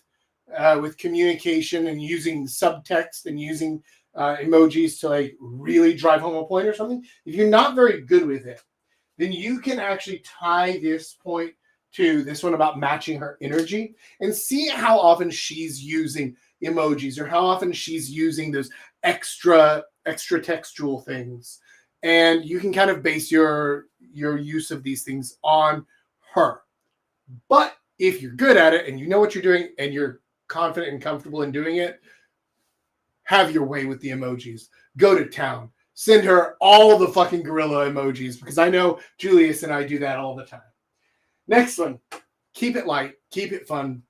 communication and using subtext and using emojis to like really drive home a point or something, if you're not very good with it, then you can actually tie this point to this one about matching her energy and see how often she's using emojis or how often she's using those extra textual things. And you can kind of base your use of these things on her. But if you're good at it and you know what you're doing and you're confident and comfortable in doing it, have your way with the emojis. Go to town. Send her all the fucking gorilla emojis, because I know Julius and I do that all the time. Next one, keep it light, keep it fun.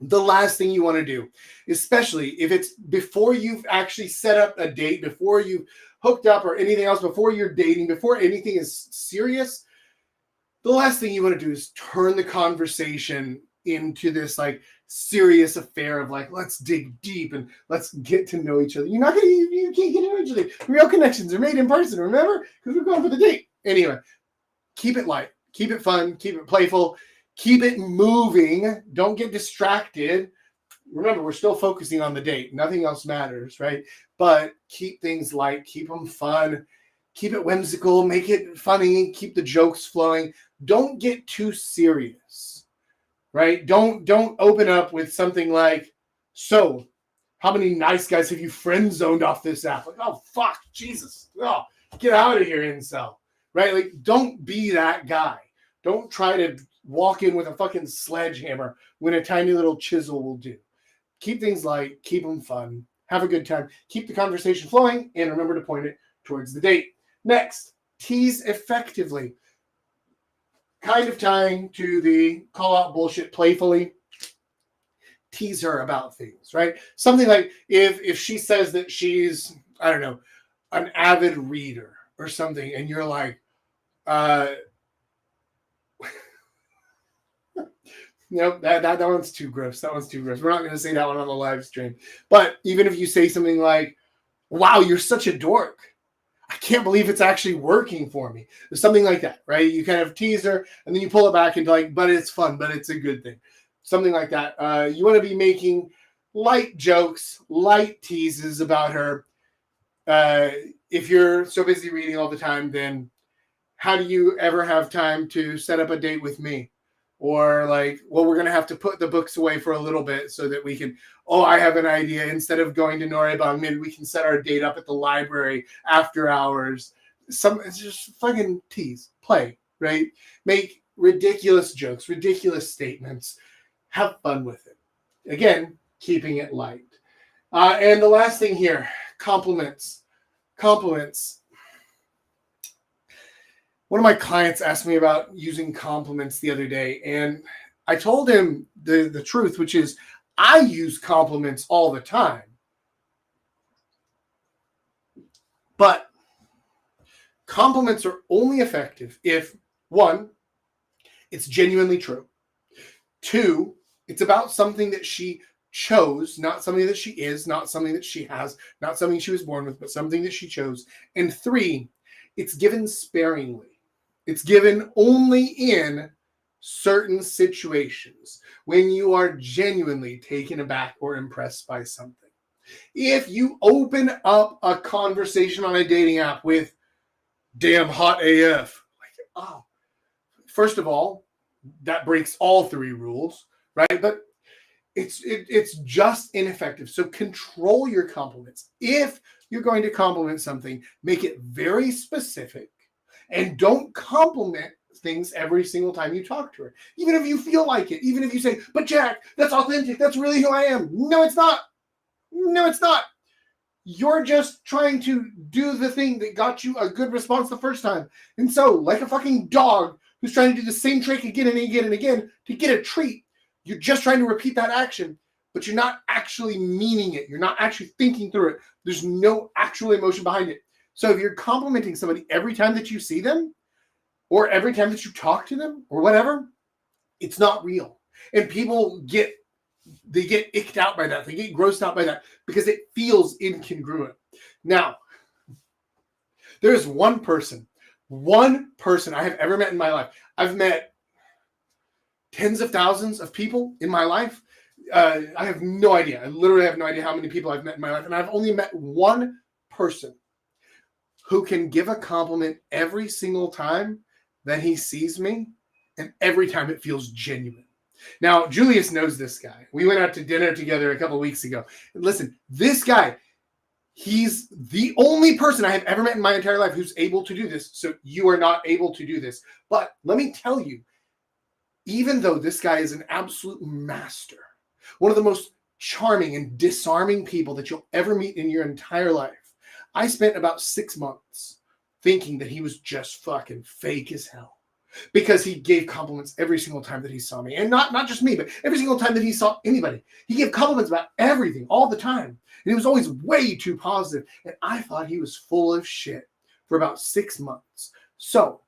The last thing you want to do, especially if it's before you've actually set up a date, before you've hooked up or anything else, before you're dating, before anything is serious, the last thing you want to do is turn the conversation into this like serious affair of like, let's dig deep and let's get to know each other. You can't get to know each other. Real connections are made in person, remember? Because we're going for the date. Anyway, keep it light, keep it fun, keep it playful, keep it moving. Don't get distracted. Remember, we're still focusing on the date. Nothing else matters, right? But keep things light, keep them fun, keep it whimsical, make it funny, keep the jokes flowing. Don't get too serious, right? Don't open up with something like, so how many nice guys have you friend zoned off this app? Like, oh, fuck, Jesus. Oh, get out of here, incel, right? Like, don't be that guy. Don't try to walk in with a fucking sledgehammer when a tiny little chisel will do. Keep things light, keep them fun, have a good time, keep the conversation flowing, and remember to point it towards the date. Next, tease effectively. Kind of tying to the call out bullshit playfully. tease her about things, right? Something like if she says that she's, I don't know, an avid reader or something, and you're like, no, that one's too gross. That one's too gross. We're not going to say that one on the live stream. But even if you say something like, wow, you're such a dork. I can't believe it's actually working for me. Or something like that, right? You kind of tease her and then you pull it back into like, but it's fun, but it's a good thing. Something like that. You want to be making light jokes, light teases about her. If you're so busy reading all the time, then how do you ever have time to set up a date with me? Or like, well, we're going to have to put the books away for a little bit so that we can, oh, I have an idea. Instead of going to Norebang, maybe we can set our date up at the library after hours. It's just fucking tease, play, right? Make ridiculous jokes, ridiculous statements. Have fun with it. Again, keeping it light. And the last thing here, compliments. Compliments. One of my clients asked me about using compliments the other day, and I told him the truth, which is I use compliments all the time. But compliments are only effective if, one, it's genuinely true. Two, it's about something that she chose, not something that she is, not something that she has, not something she was born with, but something that she chose. And three, it's given sparingly. It's given only in certain situations when you are genuinely taken aback or impressed by something. If you open up a conversation on a dating app with damn hot AF, like, oh, first of all, that breaks all three rules, right? But it's just ineffective. So control your compliments. If you're going to compliment something, make it very specific. And don't compliment things every single time you talk to her. Even if you feel like it. Even if you say, but Jack, that's authentic. That's really who I am. No, it's not. No, it's not. You're just trying to do the thing that got you a good response the first time. And so, like a fucking dog who's trying to do the same trick again and again and again to get a treat, you're just trying to repeat that action, but you're not actually meaning it. You're not actually thinking through it. There's no actual emotion behind it. So if you're complimenting somebody every time that you see them or every time that you talk to them or whatever, it's not real. And people get icked out by that. They get grossed out by that because it feels incongruent. Now, there's one person I have ever met in my life. I've met tens of thousands of people in my life. I have no idea. I literally have no idea how many people I've met in my life. And I've only met one person who can give a compliment every single time that he sees me, and every time it feels genuine. Now, Julius knows this guy. We went out to dinner together a couple of weeks ago. And listen, this guy, he's the only person I have ever met in my entire life who's able to do this. So you are not able to do this. But let me tell you, even though this guy is an absolute master, one of the most charming and disarming people that you'll ever meet in your entire life, I spent about 6 months thinking that he was just fucking fake as hell because he gave compliments every single time that he saw me. And not just me, but every single time that he saw anybody. He gave compliments about everything all the time. And he was always way too positive. And I thought he was full of shit for about 6 months. So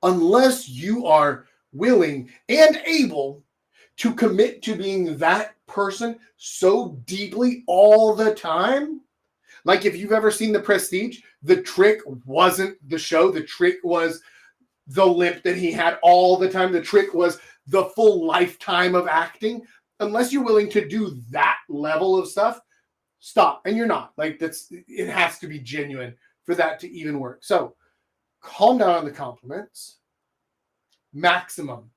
unless you are willing and able to commit to being that person so deeply all the time, like if you've ever seen The Prestige, the trick wasn't the show. The trick was the limp that he had all the time. The trick was the full lifetime of acting. Unless you're willing to do that level of stuff, stop. And you're not. Like it has to be genuine for that to even work. So calm down on the compliments. Maximum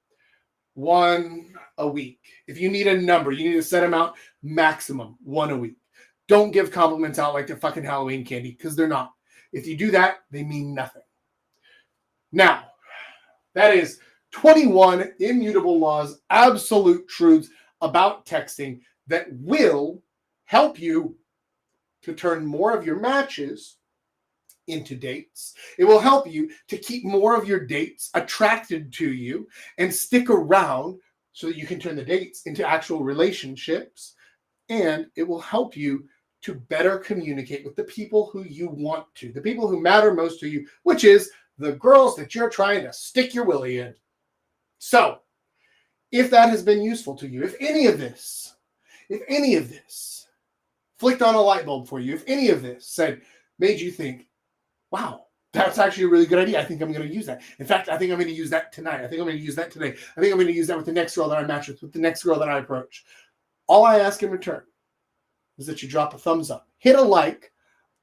1 a week. If you need a number, you need to set them out. Maximum 1 a week. Don't give compliments out like they're fucking Halloween candy, because they're not. If you do that, they mean nothing. Now, that is 21 immutable laws, absolute truths about texting that will help you to turn more of your matches into dates. It will help you to keep more of your dates attracted to you and stick around so that you can turn the dates into actual relationships, and it will help you to better communicate with the people who you want to, the people who matter most to you, which is the girls that you're trying to stick your willy in. So, if that has been useful to you, if any of this flicked on a light bulb for you, if any of this made you think, wow, that's actually a really good idea. I think I'm going to use that. In fact, I think I'm going to use that tonight. I think I'm going to use that today. I think I'm going to use that with the next girl that I match with the next girl that I approach. All I ask in return is that you drop a thumbs up, hit a like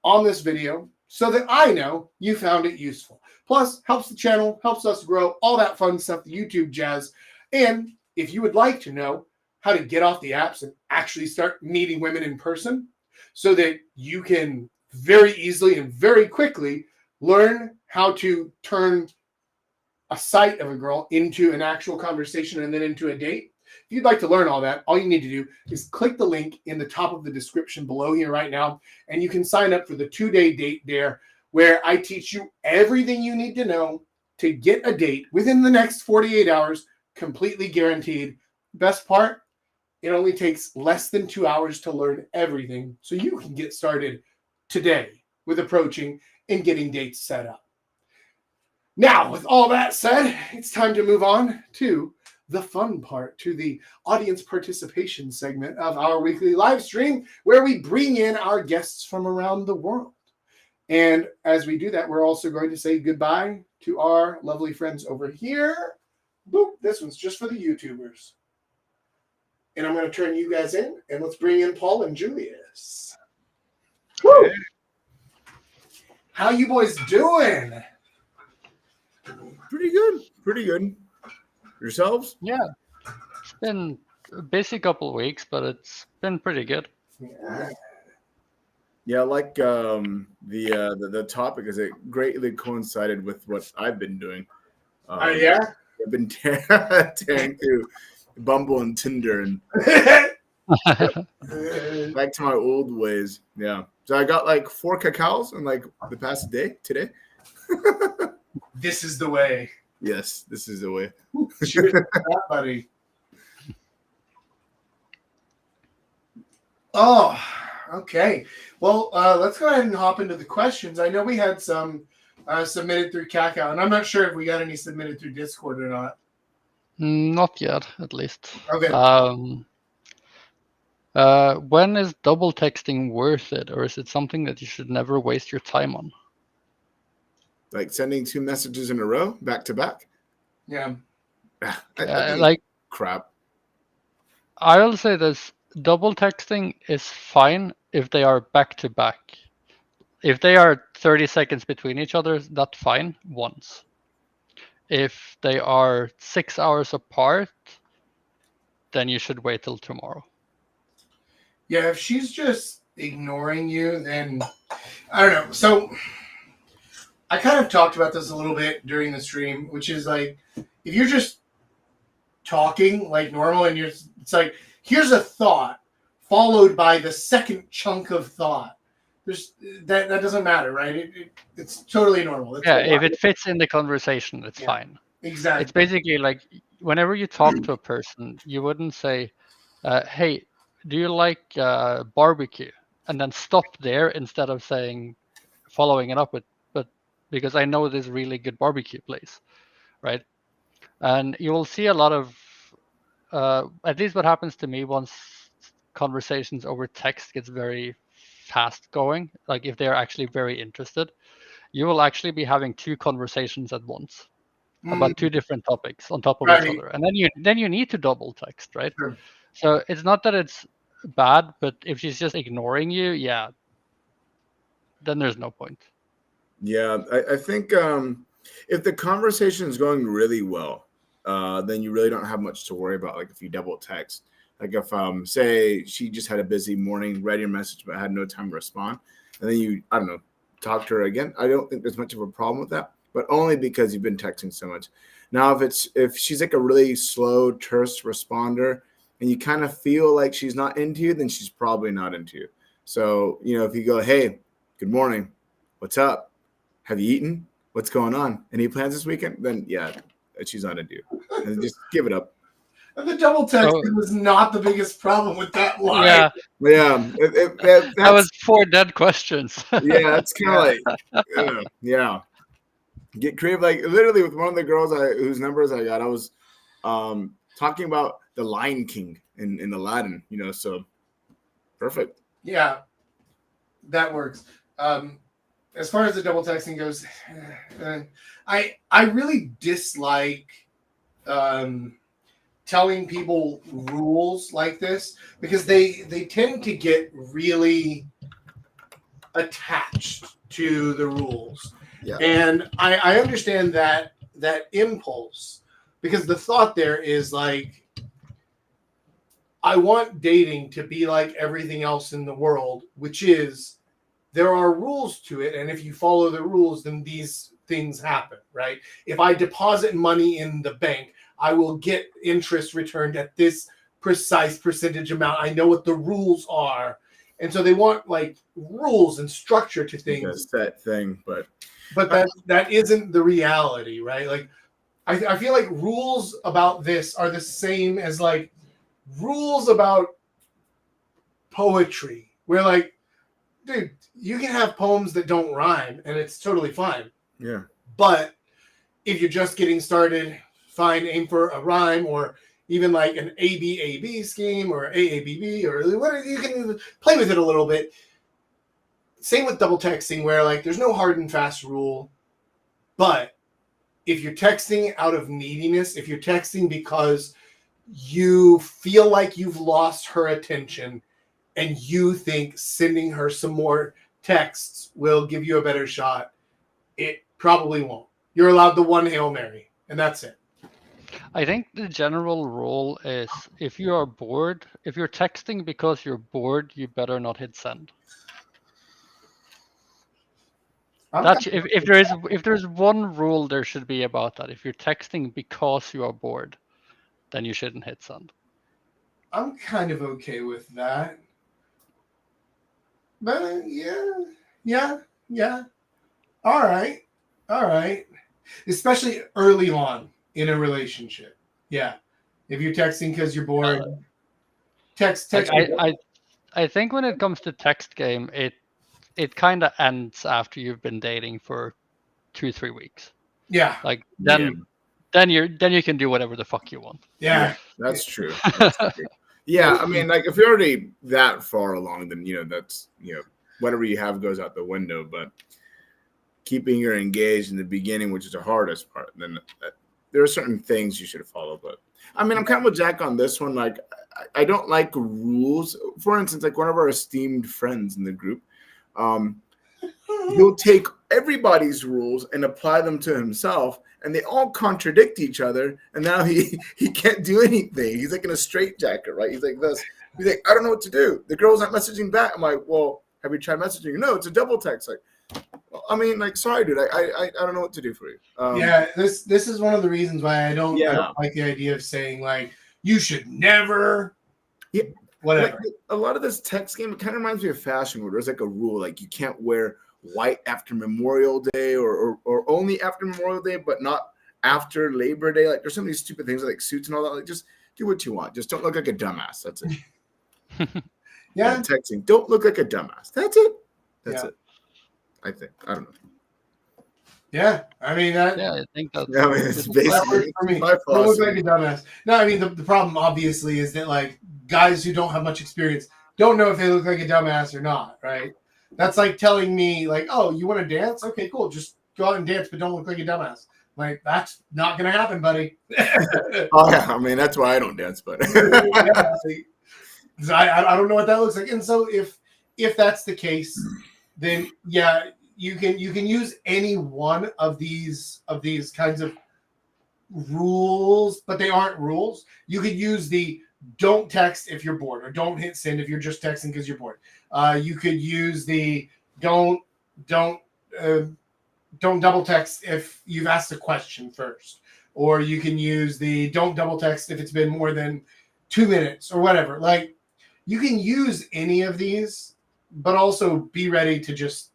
on this video so that I know you found it useful. Plus, helps the channel, helps us grow, all that fun stuff, the YouTube jazz. And if you would like to know how to get off the apps and actually start meeting women in person so that you can very easily and very quickly learn how to turn a sight of a girl into an actual conversation and then into a date. If you'd like to learn all that, all you need to do is click the link in the top of the description below here right now, and you can sign up for the 2-day date there, where I teach you everything you need to know to get a date within the next 48 hours, completely guaranteed. Best part, it only takes less than 2 hours to learn everything, so you can get started today with approaching and getting dates set up. Now, with all that said, it's time to move on to the fun part, to the audience participation segment of our weekly live stream, where we bring in our guests from around the world. And as we do that, we're also going to say goodbye to our lovely friends over here. Boop, this one's just for the YouTubers. And I'm going to turn you guys in, and let's bring in Paul and Julius. Woo! Hey. How you boys doing? Pretty good. Pretty good. Yourselves? Yeah. It's been a busy couple of weeks, but it's been pretty good. Yeah, I like the topic is it greatly coincided with what I've been doing. Yeah? I've been tearing through Bumble and Tinder and back to my old ways. Yeah. So I got like 4 cacaos in like the past day today. This is the way. Yes, this is the way. Cheers to that, buddy. Oh, okay. Well, let's go ahead and hop into the questions. I know we had some submitted through Cacao, and I'm not sure if we got any submitted through Discord or not. Not yet, at least. Okay. When is double texting worth it, or is it something that you should never waste your time on? Like sending 2 messages in a row, back to back? Yeah. Like crap. I'll say this. Double texting is fine if they are back to back. If they are 30 seconds between each other, that's fine once. If they are 6 hours apart, then you should wait till tomorrow. Yeah, if she's just ignoring you, then I don't know. So I kind of talked about this a little bit during the stream, which is like, if you're just talking like normal and it's like, here's a thought followed by the second chunk of thought. That doesn't matter, right? It's totally normal. If it fits in the conversation, it's fine. Exactly. It's basically like whenever you talk to a person, you wouldn't say, hey, do you like barbecue? And then stop there instead of following it up with, but because I know this really good barbecue place, right? And you will see a lot of, at least what happens to me once conversations over text gets very fast going, like if they're actually very interested, you will actually be having 2 conversations at once about 2 different topics on top of each other. And then you need to double text, right? Sure. So it's not that it's bad, but if she's just ignoring you, then there's no point. Yeah, I think if the conversation is going really well, then you really don't have much to worry about. Like if you double text, like if say she just had a busy morning, read your message but had no time to respond, and then you, I don't know, talk to her again. I don't think there's much of a problem with that, but only because you've been texting so much. Now, if she's like a really slow, terse responder, and you kind of feel like she's not into you, then she's probably not into you. So, if you go, hey, good morning, what's up? Have you eaten? What's going on? Any plans this weekend? Then, yeah, she's not into you. And just give it up. And the double texting So- was not the biggest problem with that line. Yeah, Yeah, that that's was 4 dead questions. yeah, that's kind of like yeah. Get creative. Like literally with one of the girls whose numbers I got, I was talking about the Lion King in Aladdin. You know, so perfect. Yeah, that works. As far as the double texting goes, I really dislike telling people rules like this because they tend to get really attached to the rules. Yeah. And I understand that impulse because the thought there is like, I want dating to be like everything else in the world, which is there are rules to it. And if you follow the rules, then these things happen, right? If I deposit money in the bank, I will get interest returned at this precise percentage amount. I know what the rules are. And so they want like rules and structure to things. Like a set thing, but that isn't the reality, right? Like I feel like rules about this are the same as like rules about poetry, where like, dude, you can have poems that don't rhyme and it's totally fine. yeah. But if you're just getting started, fine, aim for a rhyme or even like an ABAB scheme or AABB or whatever. You can play with it a little bit. Same with double texting where like there's no hard and fast rule. But if you're texting out of neediness, if you're texting because you feel like you've lost her attention and you think sending her some more texts will give you a better shot, it probably won't. You're allowed the one Hail Mary, and that's it. I think the general rule is if you are bored, if you're texting because you're bored, you better not hit send. That's if there's one rule there should be about that. If you're texting because you are bored, then you shouldn't hit send. I'm kind of okay with that. But yeah. All right. Especially early on in a relationship. Yeah. If you're texting because you're bored, text. Like, I think when it comes to text game, it kind of ends after you've been dating for 2-3 weeks. Yeah. Like then you can do whatever the fuck you want. Yeah. That's true. That's true. Yeah, I mean, like if you're already that far along, then that's whatever you have goes out the window. But keeping her engaged in the beginning, which is the hardest part, then there are certain things you should follow. But I mean, I'm kind of with Jack on this one. Like, I don't like rules. For instance, like one of our esteemed friends in the group, he'll take everybody's rules and apply them to himself, and they all contradict each other. And now he can't do anything. He's like in a straitjacket, right? He's like this. He's like, I don't know what to do. The girl's not messaging back. I'm like, well, have you tried messaging? No, it's a double text. Like, well, I mean, like, sorry, dude. I don't know what to do for you. This is one of the reasons why I don't like the idea of saying like you should never. Yeah. Whatever. Like, a lot of this text game, it kind of reminds me of fashion where there's like a rule, like you can't wear white after Memorial Day or only after Memorial Day, but not after Labor Day. Like there's so many stupid things like suits and all that. Like just do what you want. Just don't look like a dumbass. That's it. Yeah. And texting. Don't look like a dumbass. That's it. That's it. I think. I don't know. Yeah. I mean that. Yeah, I think that's. I mean, it's basically for me. my Don't look like a dumbass. No, I mean the problem obviously is that like guys who don't have much experience don't know if they look like a dumbass or not, right? That's like telling me like, oh, you want to dance? Okay, cool. Just go out and dance, but don't look like a dumbass. Like that's not gonna happen, buddy. Oh yeah, I mean that's why I don't dance, but yeah, I don't know what that looks like. And so if that's the case, then yeah, you can use any one of these kinds of rules, but they aren't rules. You could use the don't text if you're bored, or don't hit send if you're just texting because you're bored. You could use the don't double text if you've asked a question first, or you can use the don't double text if it's been more than 2 minutes or whatever. Like you can use any of these, but also be ready to just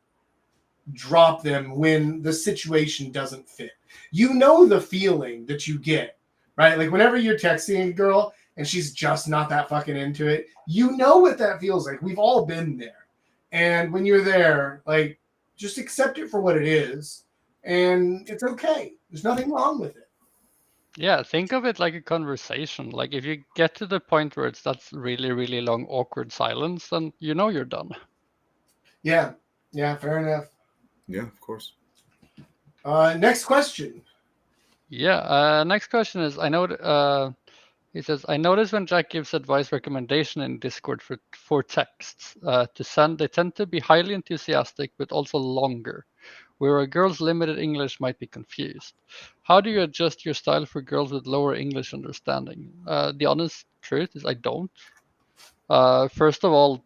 drop them when the situation doesn't fit. You know the feeling that you get right? Like whenever you're texting a girl and she's just not that fucking into it, you know what that feels like. We've all been there. And when you're there, like, just accept it for what it is, and it's okay. There's nothing wrong with it. Yeah, think of it like a conversation. Like if you get to the point where it's that's really, really long, awkward silence, then you know you're done. Yeah, fair enough. Yeah, of course. Next question. Yeah. Next question is, he says, I notice when Jack gives advice recommendation in Discord for texts to send, they tend to be highly enthusiastic, but also longer, where a girl's limited English might be confused. How do you adjust your style for girls with lower English understanding? The honest truth is I don't. First of all,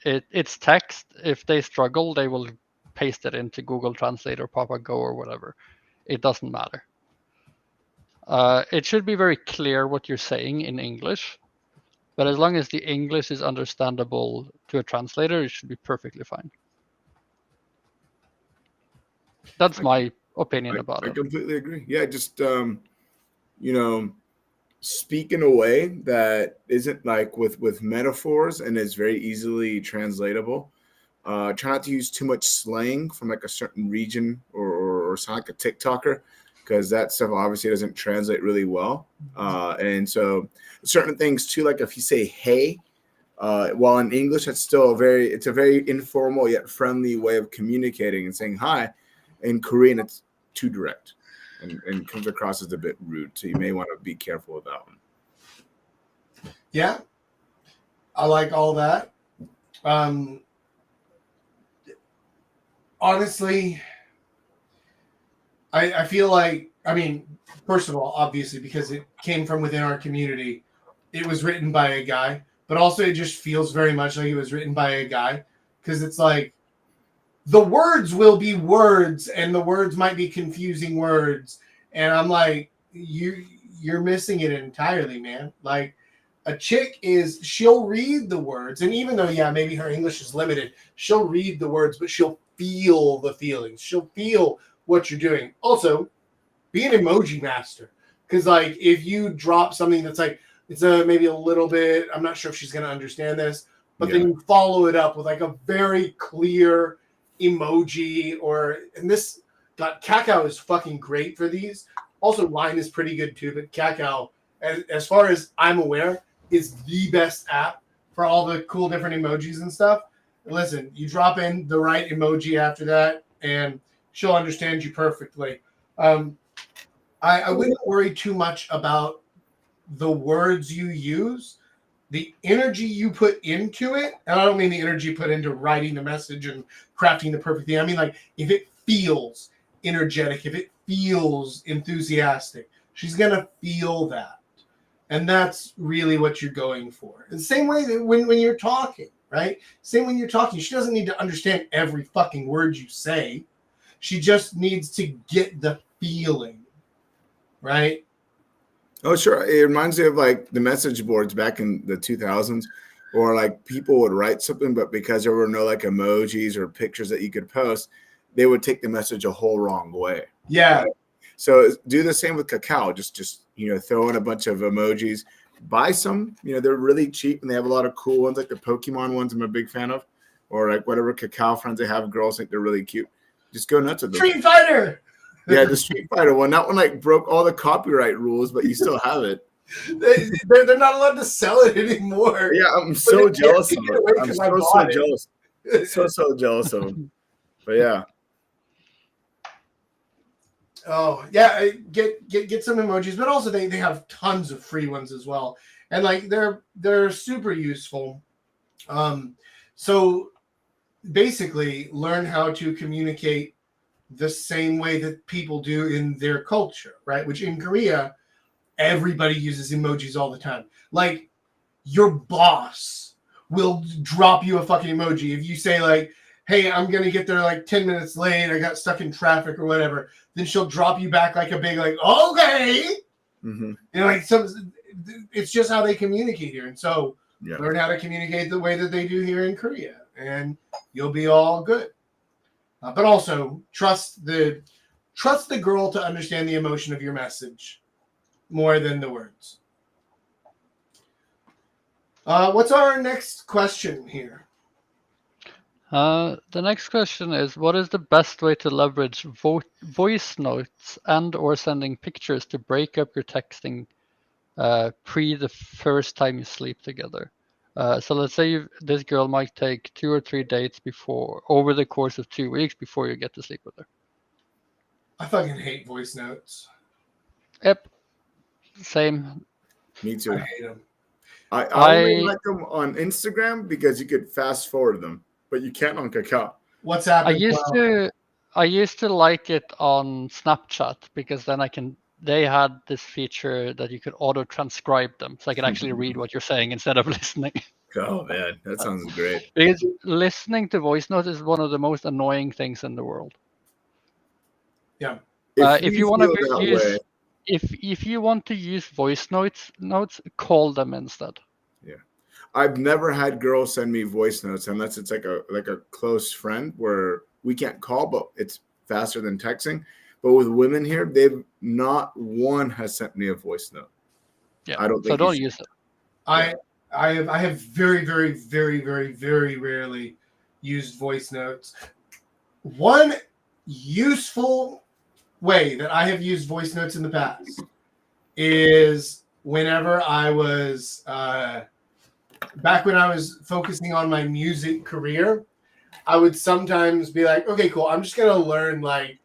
it's text. If they struggle, they will paste it into Google Translate or PapaGo or whatever. It doesn't matter. It should be very clear what you're saying in English, but as long as the English is understandable to a translator, it should be perfectly fine. That's my opinion about I it. completely agree. Yeah, just speak in a way that isn't like with metaphors and is very easily translatable. Try not to use too much slang from like a certain region or sound like a TikToker, because that stuff obviously doesn't translate really well. And so certain things too, like if you say "hey," while in English it's still a very informal yet friendly way of communicating and saying hi. In Korean, it's too direct and comes across as a bit rude. So you may want to be careful with that one. Yeah, I like all that. Honestly, I feel like, I mean, first of all, obviously, because it came from within our community, it was written by a guy, but also it just feels very much like it was written by a guy, because it's like the words will be words and the words might be confusing words. And I'm like, you're missing it entirely, man. Like, a chick she'll read the words, and even though, yeah, maybe her English is limited, she'll read the words, but she'll feel the feelings. She'll feel what you're doing. Also, be an emoji master. Because, like, if you drop something that's like, it's maybe a little bit, I'm not sure if she's going to understand this, but then you follow it up with like a very clear emoji and this, God, Kakao is fucking great for these. Also, Line is pretty good too, but Kakao, as far as I'm aware, is the best app for all the cool different emojis and stuff. And listen, you drop in the right emoji after that, and she'll understand you perfectly. I wouldn't worry too much about the words you use, the energy you put into it. And I don't mean the energy put into writing the message and crafting the perfect thing. I mean, like, if it feels energetic, if it feels enthusiastic, she's going to feel that. And that's really what you're going for. The same way that when you're talking, right? Same when you're talking. She doesn't need to understand every fucking word you say. She just needs to get the feeling, right? Oh, sure. It reminds me of like the message boards back in the 2000s, or like people would write something, but because there were no like emojis or pictures that you could post, they would take the message a whole wrong way. Yeah. Right? So do the same with Kakao. Just throw in a bunch of emojis. Buy some. They're really cheap and they have a lot of cool ones, like the Pokemon ones I'm a big fan of, or like whatever Kakao friends they have. Girls think they're really cute. Just go nuts with them. Street Fighter. Yeah, the Street Fighter one. That one like broke all the copyright rules, but you still have it. They're not allowed to sell it anymore. Yeah, I'm so jealous of it. I'm so jealous. So jealous of them. But yeah. Oh yeah, get some emojis, but also they have tons of free ones as well, and like they're super useful. So basically, learn how to communicate the same way that people do in their culture, right? Which in Korea, everybody uses emojis all the time. Like, your boss will drop you a fucking emoji if you say like, hey, I'm gonna get there like 10 minutes late, I got stuck in traffic or whatever. Then she'll drop you back like a big like, okay. Mm-hmm. And like it's just how they communicate here. And so learn how to communicate the way that they do here in Korea, and you'll be all good. But also trust the girl to understand the emotion of your message. more than the words. What's our next question here? The next question is, what is the best way to leverage voice notes and or sending pictures to break up your texting pre the first time you sleep together? So let's say this girl might take 2 or 3 dates over the course of 2 weeks before you get to sleep with her. I fucking hate voice notes. Yep, same. Me too. I hate them. I only like them on Instagram because you could fast forward them, but you can't on Kakao. WhatsApp. I used to like it on Snapchat because then they had this feature that you could auto transcribe them, so I could actually read what you're saying instead of listening. Oh man, that sounds great. Because listening to voice notes is one of the most annoying things in the world. Yeah. If you want to use, if you want to use voice notes, call them instead. Yeah, I've never had girls send me voice notes unless it's like a close friend where we can't call, but it's faster than texting. But with women here, they've not one has sent me a voice note. Yeah, I don't think so. Don't use it. I have very, very, very, very, very rarely used voice notes. One useful way that I have used voice notes in the past is whenever I was back when I was focusing on my music career, I would sometimes be like, okay, cool, I'm just gonna learn like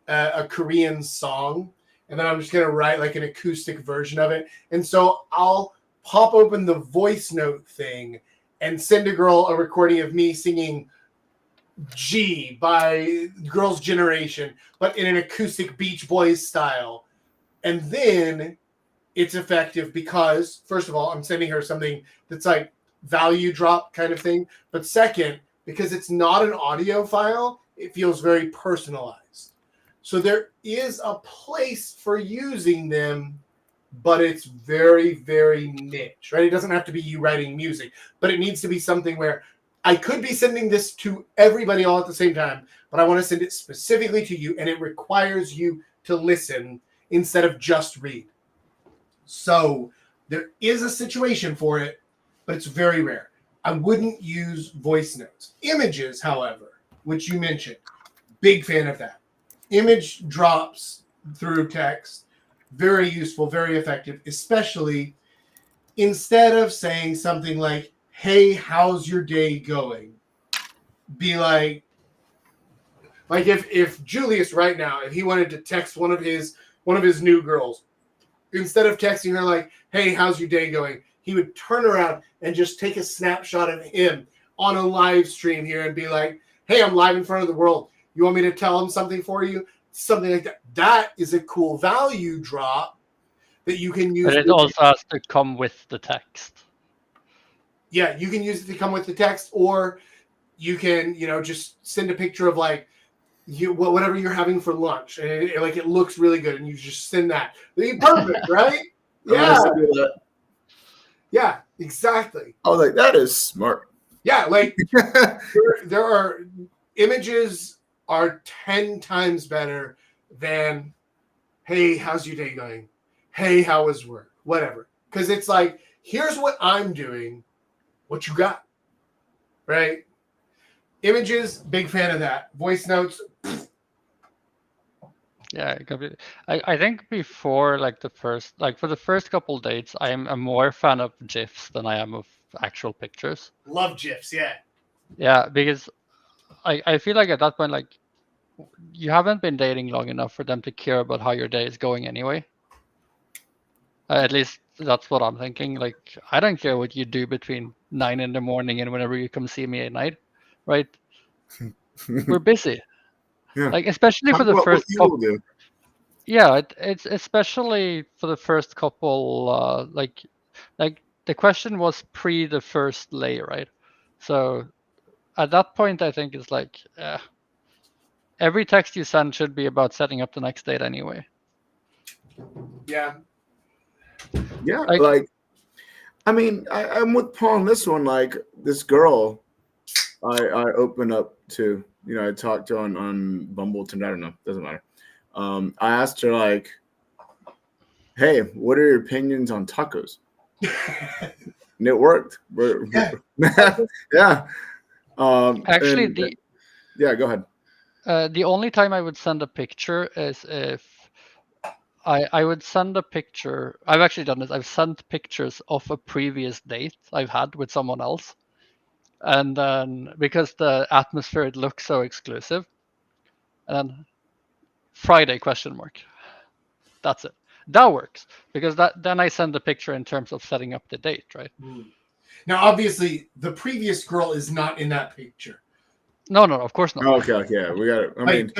a Korean song, and then I'm just gonna write like an acoustic version of it. And so I'll pop open the voice note thing and send a girl a recording of me singing G by Girls' Generation, but in an acoustic Beach Boys style. And then it's effective because, first of all, I'm sending her something that's like value drop kind of thing. But second, because it's not an audio file, it feels very personalized. So there is a place for using them, but it's very, very niche, right? It doesn't have to be you writing music, but it needs to be something where I could be sending this to everybody all at the same time, but I want to send it specifically to you, and it requires you to listen instead of just read. So there is a situation for it, but it's very rare. I wouldn't use voice notes. Images, however, which you mentioned, big fan of that. Image drops through text, very useful, very effective, especially instead of saying something like, hey, how's your day going? Be like if Julius right now, if he wanted to text one of his new girls, instead of texting her like, hey, how's your day going? He would turn around and just take a snapshot of him on a live stream here and be like, hey, I'm live in front of the world. You want me to tell him something for you? Something like that. That is a cool value drop that you can use. But it also has to come with the text. Yeah, you can use it to come with the text, or you can, just send a picture of like whatever you're having for lunch, and it looks really good, and you just send that. Perfect, right? Yeah. Yeah, exactly. I was like, that is smart. Yeah, like there are images are 10 times better than, hey, how's your day going? Hey, how was work? Whatever. Because it's like, here's what I'm doing. What you got? Right? Images, big fan of that. Voice notes. Yeah, I think before for the first couple dates, I'm a more fan of gifs than I am of actual pictures. Love gifs, yeah. Yeah, because I feel like at that point, like, you haven't been dating long enough for them to care about how your day is going anyway. At least that's what I'm thinking. Like, I don't care what you do between 9 in the morning and whenever you come see me at night, right? We're busy. Yeah. Like, especially for the first couple. Yeah, it's especially for the first couple. Like the question was pre the first lay, right? So at that point, I think it's like every text you send should be about setting up the next date anyway. Yeah. Yeah, I mean, I'm with Paul on this one. Like, this girl, I open up to, I talked to on Bumble, Tinder, I don't know, doesn't matter. I asked her like, hey, what are your opinions on tacos? And it worked. Yeah. Actually, And, yeah, go ahead. the only time I would send a picture is if I would send a picture. I've actually done this. I've sent pictures of a previous date I've had with someone else, and then because the atmosphere it looks so exclusive, and then Friday question mark. That's it. That works because then I send the picture in terms of setting up the date, right? Now, obviously, the previous girl is not in that picture. No, of course not. Okay, yeah, we got it. I mean,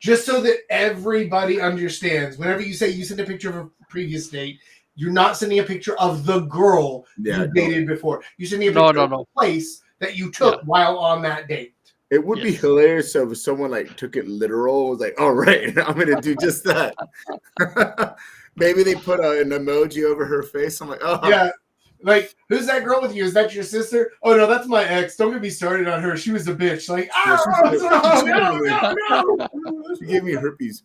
just so that everybody understands, whenever you say you send a picture of a previous date, you're not sending a picture of the girl you dated before. You're sending a picture of the place that you took while on that date. It would be hilarious if someone like took it literal, was like, "All right, I'm gonna do just that." Maybe they put an emoji over her face. I'm like, "Oh, yeah." Like, who's that girl with you? Is that your sister? Oh no, that's my ex. Don't get me started on her. She was a bitch. Like, no. She gave me herpes.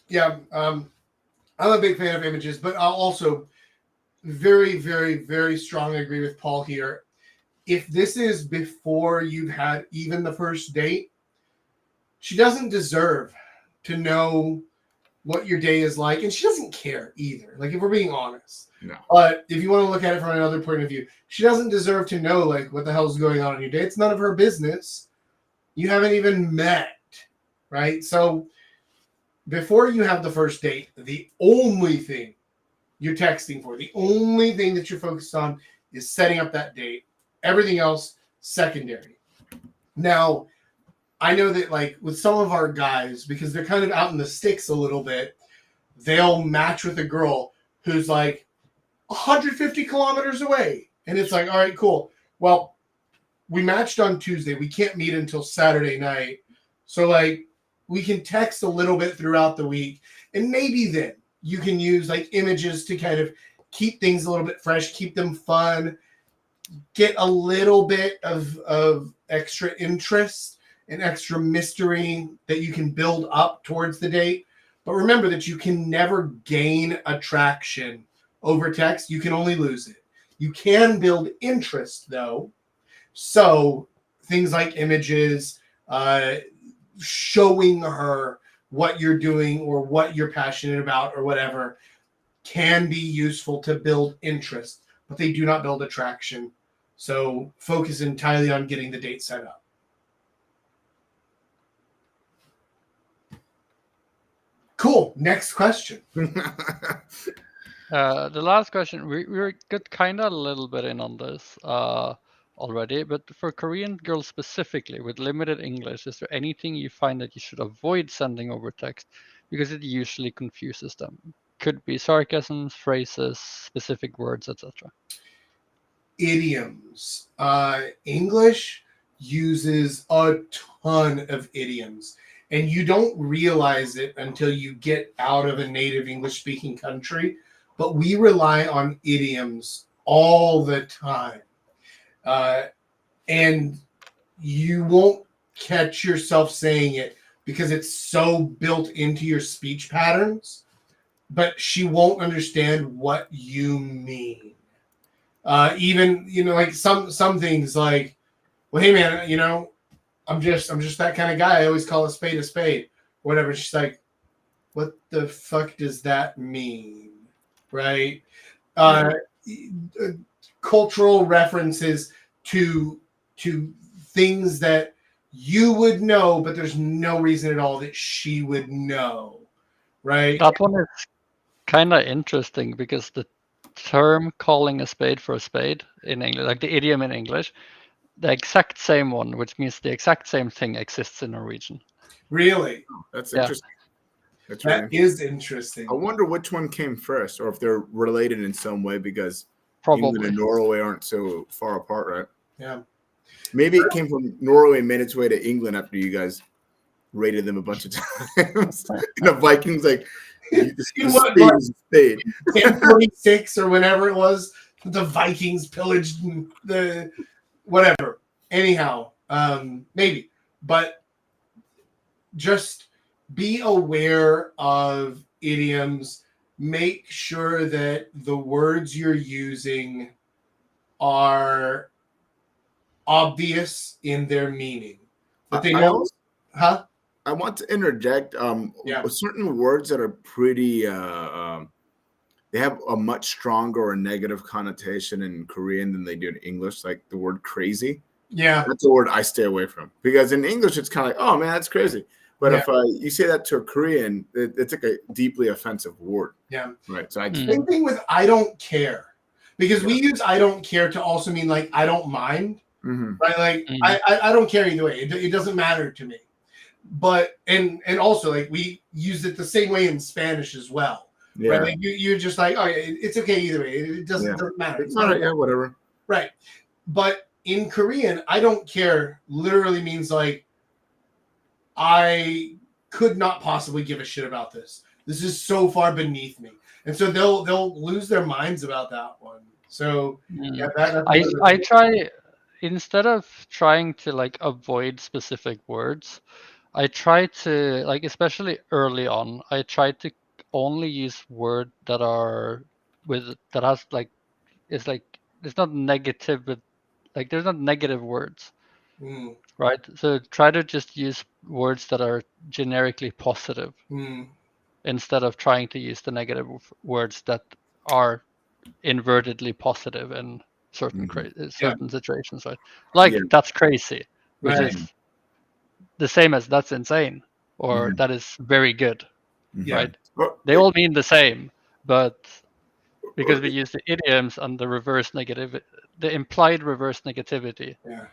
Yeah, I'm a big fan of images, but I'll also very, very, very strongly agree with Paul here. If this is before you've had even the first date, she doesn't deserve to know what your day is like, and she doesn't care either. Like, if we're being honest. No. But if you want to look at it from another point of view, she doesn't deserve to know like what the hell's going on in your day. It's none of her business. You haven't even met, right? So before you have the first date, the only thing you're texting for, the only thing that you're focused on is setting up that date. Everything else, secondary. Now, I know that like with some of our guys, because they're kind of out in the sticks a little bit, they'll match with a girl who's like 150 kilometers away. And it's like, all right, cool. Well, we matched on Tuesday. We can't meet until Saturday night. So like we can text a little bit throughout the week. And maybe then you can use like images to kind of keep things a little bit fresh, keep them fun, get a little bit of extra interest and extra mystery that you can build up towards the date. But remember that you can never gain attraction over text. You can only lose it. You can build interest, though. So things like images, showing her what you're doing or what you're passionate about or whatever can be useful to build interest, but they do not build attraction. So focus entirely on getting the date set up. Cool. Next question. The last question, we got kind of a little bit in on this already, but for Korean girls specifically with limited English, is there anything you find that you should avoid sending over text because it usually confuses them? Could be sarcasms, phrases, specific words, etc. Idioms. English uses a ton of idioms, and you don't realize it until you get out of a native English-speaking country, but we rely on idioms all the time. And you won't catch yourself saying it because it's so built into your speech patterns, but she won't understand what you mean. Even, like some things like, well, hey man, I'm just that kind of guy. I always call a spade, whatever. She's like, what the fuck does that mean? Right? Cultural references to things that you would know, but there's no reason at all that she would know. Right? That one is kind of interesting because the term calling a spade for a spade in English, like the idiom in English, the exact same one, which means the exact same thing exists in Norwegian. Really? That's interesting. That is interesting. I wonder which one came first, or if they're related in some way, because Probably. England and Norway aren't so far apart, right? Yeah. Maybe it came from Norway and made its way to England after you guys raided them a bunch of times. And the Vikings like, spade. 1046 or whenever it was, the Vikings pillaged the whatever. Anyhow, maybe. but just be aware of idioms. Make sure that the words you're using are obvious in their meaning. That they don't, I want to interject. Certain words that are pretty, they have a much stronger or negative connotation in Korean than they do in English, like the word crazy. Yeah. That's a word I stay away from, because in English it's kind of like, oh man, that's crazy. But if you say that to a Korean, it's like a deeply offensive word. Yeah. Right. So same thing with I don't care, because we use I don't care to also mean like I don't mind. Right. Like I don't care either way. It doesn't matter to me. But and also like we use it the same way in Spanish as well. Yeah. Right. Like you're just like, oh, it's okay either way. It doesn't matter. It's not whatever. Right. But in Korean, I don't care literally means like I could not possibly give a shit about this. This is so far beneath me. And so they'll lose their minds about that one. So yeah, I try, instead of trying to like avoid specific words, I try to, like, especially early on, I try to only use words that are that has like, it's like, it's not negative, but like there's not negative words. Right. So try to just use words that are generically positive instead of trying to use the negative words that are invertedly positive in certain certain situations, right? Like that's crazy, which is the same as that's insane, or that is very good, right? They all mean the same, but because we use the idioms and the reverse negative, the implied reverse negativity. Yeah.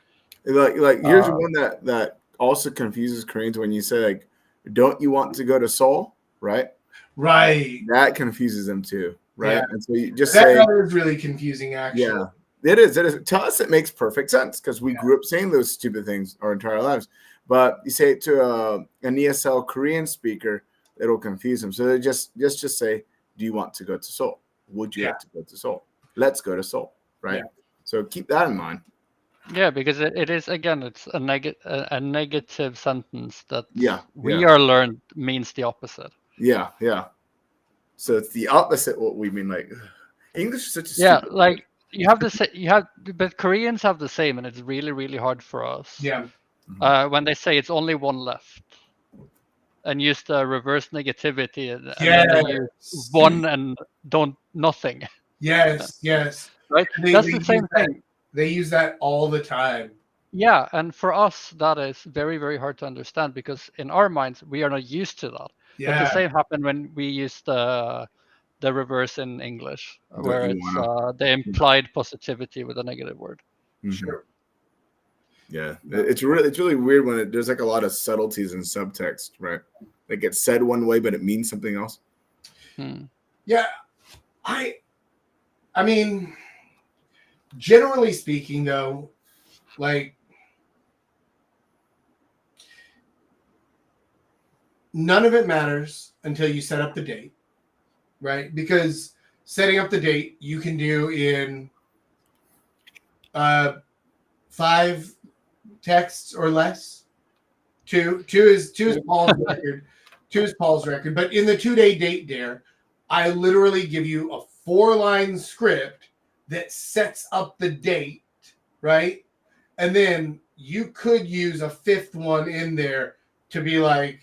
Like here's one that also confuses Koreans when you say like, don't you want to go to Seoul? Right. That confuses them too. Right. Yeah. And so you just say that is really confusing, actually. Yeah, it is. To us, it makes perfect sense because we grew up saying those stupid things our entire lives. But you say it to an ESL Korean speaker, it'll confuse them. So they just say, do you want to go to Seoul? Would you like to go to Seoul? Let's go to Seoul. Right. Yeah. So keep that in mind. Yeah, because it is, again, it's a negative sentence that we are learned means the opposite. Yeah. So it's the opposite what we mean. Like English is such a stupid like but Koreans have the same, and it's really, really hard for us. Yeah. When they say it's only one left, and use the reverse negativity, and then they use one and don't nothing. Yes. Right. That's the same thing. They use that all the time. Yeah, and for us, that is very, very hard to understand because in our minds, we are not used to that. Yeah. But the same happened when we used the reverse in English, where it's the implied positivity with a negative word. Sure. Yeah, it's really weird when there's like a lot of subtleties in subtext, right? Like it's said one way, but it means something else. Yeah, I mean, generally speaking, though, like none of it matters until you set up the date, right? Because setting up the date you can do in 5 texts or less. Two is Paul's record. 2 is Paul's record. But in the 2-day date dare, I literally give you a 4-line script that sets up the date, right? And then you could use a 5th one in there to be like,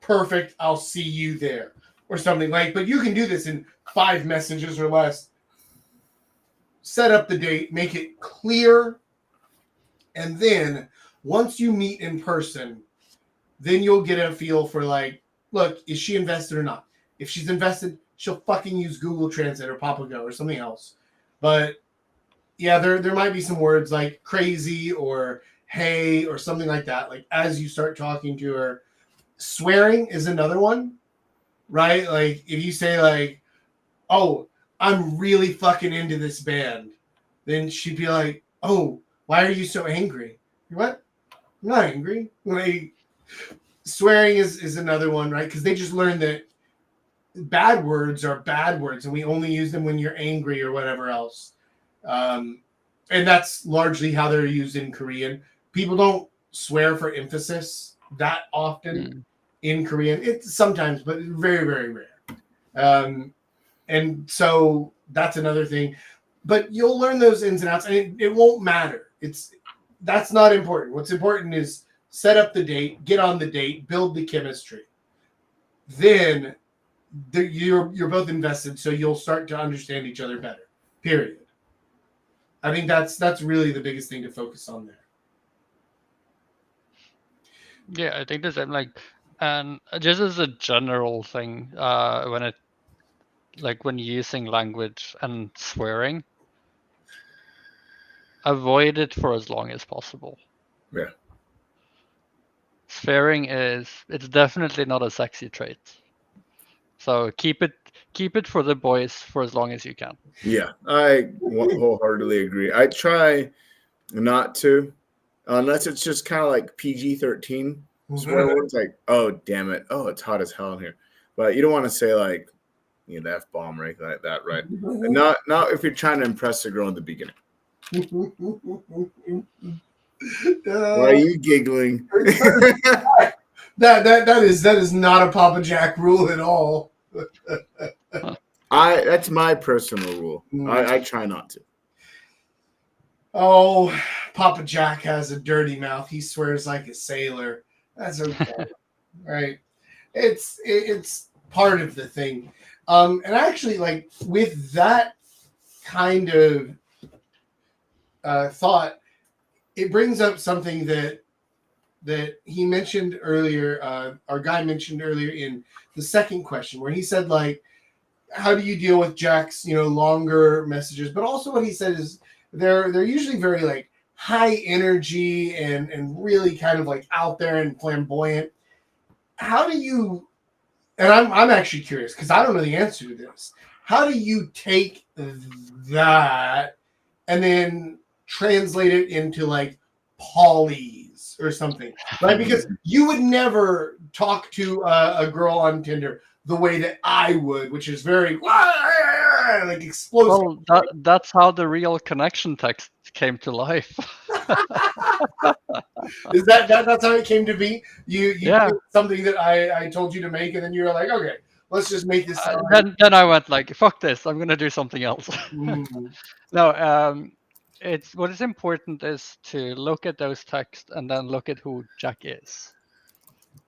perfect, I'll see you there, or something like. But you can do this in 5 messages or less. Set up the date, make it clear, and then once you meet in person, then you'll get a feel for like, look, is she invested or not? If she's invested, she'll fucking use Google Translate or Papago or something else. But yeah, there might be some words like crazy or hey or something like that. Like as you start talking to her, swearing is another one, right? Like if you say like, oh, I'm really fucking into this band, then she'd be like, oh, why are you so angry? What? I'm not angry. Like swearing is another one, right? Because they just learned that bad words are bad words and we only use them when you're angry or whatever else. And that's largely how they're used in Korean. People don't swear for emphasis that often Mm. in Korean. It's sometimes, but very, very rare. And so that's another thing. But you'll learn those ins and outs, and it won't matter. That's not important. What's important is set up the date, get on the date, build the chemistry. Then you're both invested, so you'll start to understand each other better. Period. I think that's really the biggest thing to focus on there. Yeah, I think the same. Like, and just as a general thing, when using language and swearing, avoid it for as long as possible. Yeah. Swearing it's definitely not a sexy trait. So keep it for the boys for as long as you can. Yeah, I wholeheartedly agree. I try not to, unless it's just kind of like PG-13 swear words, like, oh, damn it. Oh, it's hot as hell in here. But you don't want to say, like, the F-bomb or anything like that, right? And not if you're trying to impress a girl in the beginning. Why are you giggling? that is not a Papa Jack rule at all. That's my personal rule. I try not to. Oh, Papa Jack has a dirty mouth. He swears like a sailor. That's okay. Right. It's part of the thing. And actually, like, with that kind of thought, it brings up something that he mentioned earlier, our guy mentioned earlier in the second question, where he said, like, how do you deal with Jack's, longer messages? But also what he said is they're usually very, like, high energy and really kind of, like, out there and flamboyant. How do you, and I'm actually curious because I don't know the answer to this. How do you take that and then translate it into, like, polys or something, right? Because you would never talk to a girl on Tinder the way that I would, which is very like explosive. Well, that's how the real connection text came to life. Is that's how it came to be? You Yeah. did something that I told you to make, and then you were like, okay, let's just make this. Then I went like, fuck this, I'm gonna do something else. Mm. No, what is important is to look at those texts and then look at who Jack is.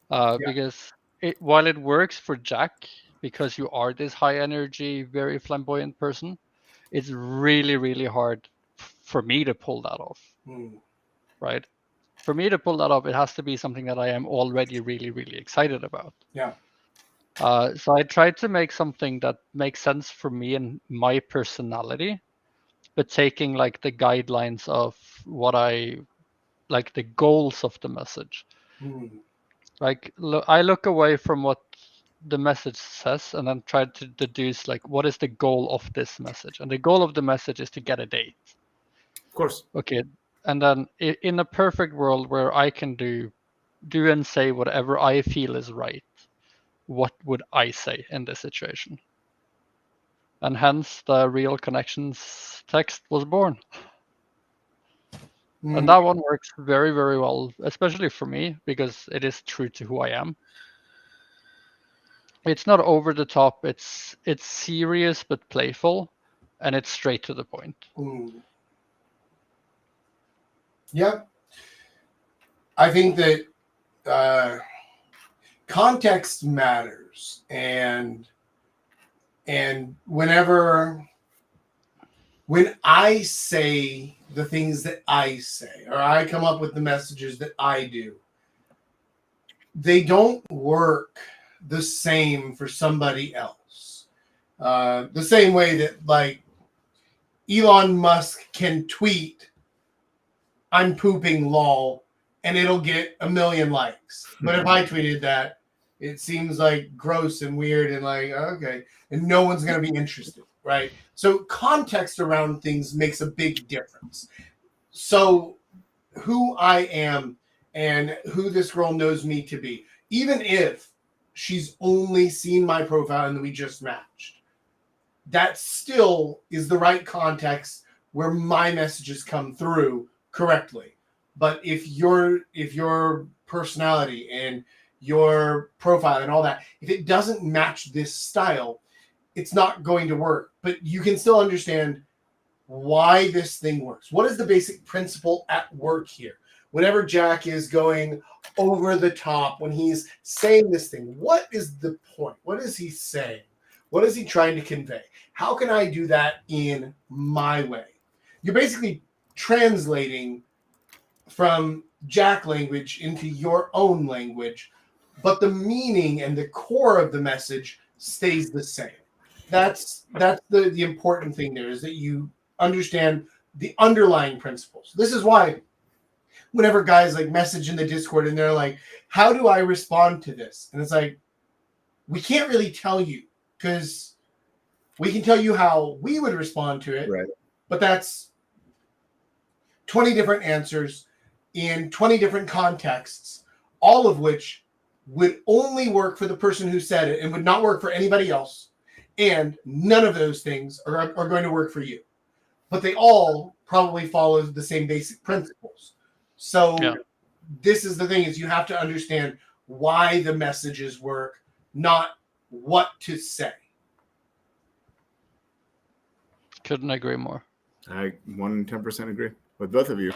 Because while it works for Jack, because you are this high energy, very flamboyant person, it's really, really hard for me to pull that off. Right? For me to pull that off, it has to be something that I am already really, really excited about. Yeah. So I tried to make something that makes sense for me and my personality, but taking, like, the guidelines of what I like, the goals of the message. Like, I look away from what the message says and then try to deduce, like, what is the goal of this message? And the goal of the message is to get a date. Of course. Okay. And then in a perfect world where I can do and say whatever I feel is right, what would I say in this situation? And hence the real connections text was born. And that one works very, very well, especially for me, because it is true to who I am. It's not over the top. It's serious but playful, and it's straight to the point. Yep. I think that context matters, and when I say the things that I say, or I come up with the messages that I do, they don't work the same for somebody else. The same way that, like, Elon Musk can tweet, "I'm pooping lol," and it'll get 1 million likes. But if I tweeted that, it seems like gross and weird and like, okay, and no one's going to be interested, right? So context around things makes a big difference. So who I am and who this girl knows me to be, even if she's only seen my profile and we just matched, that still is the right context where my messages come through correctly. But if your personality and your profile and all that, if it doesn't match this style, it's not going to work. But you can still understand why this thing works. What is the basic principle at work here? Whenever Jack is going over the top, when he's saying this thing, what is the point? What is he saying? What is he trying to convey? How can I do that in my way? You're basically translating from Jack language into your own language, but the meaning and the core of the message stays the same. That's the important thing there, is that you understand the underlying principles. This is why whenever guys like message in the Discord and they're like, how do I respond to this? And it's like, we can't really tell you, because we can tell you how we would respond to it, Right. but that's 20 different answers in 20 different contexts, all of which would only work for the person who said it and would not work for anybody else. And none of those things are going to work for you. But they all probably follow the same basic principles. So This is the thing, is you have to understand why the messages work, not what to say. Couldn't agree more. I 110% agree with both of you.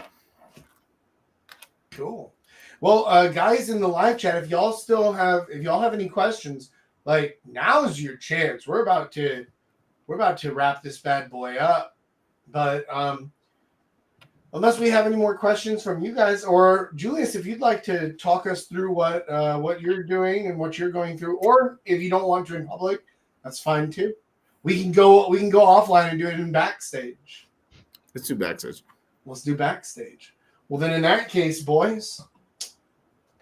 Cool. Well, guys in the live chat, if y'all have any questions, like, now's your chance. We're about to wrap this bad boy up. But unless we have any more questions from you guys, or Julius, if you'd like to talk us through what you're doing and what you're going through, or if you don't want to in public, that's fine too. We can go offline and do it in backstage. Let's do backstage. Let's do backstage. Well, then in that case, boys,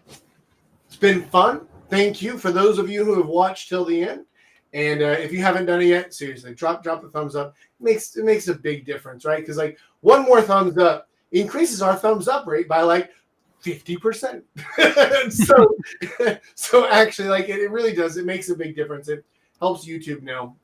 it's been fun. Thank you for those of you who have watched till the end. And if you haven't done it yet, seriously, drop a thumbs up. It makes a big difference, right? Because like one more thumbs up increases our thumbs up rate by like 50%. so actually, like it really does. It makes a big difference. It helps YouTube know.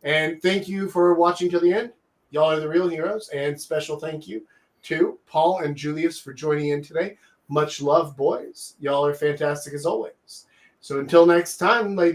And thank you for watching till the end. Y'all are the real heroes. And special thank you to Paul and Julius for joining in today. Much love, boys. Y'all are fantastic as always. So until next time, ladies.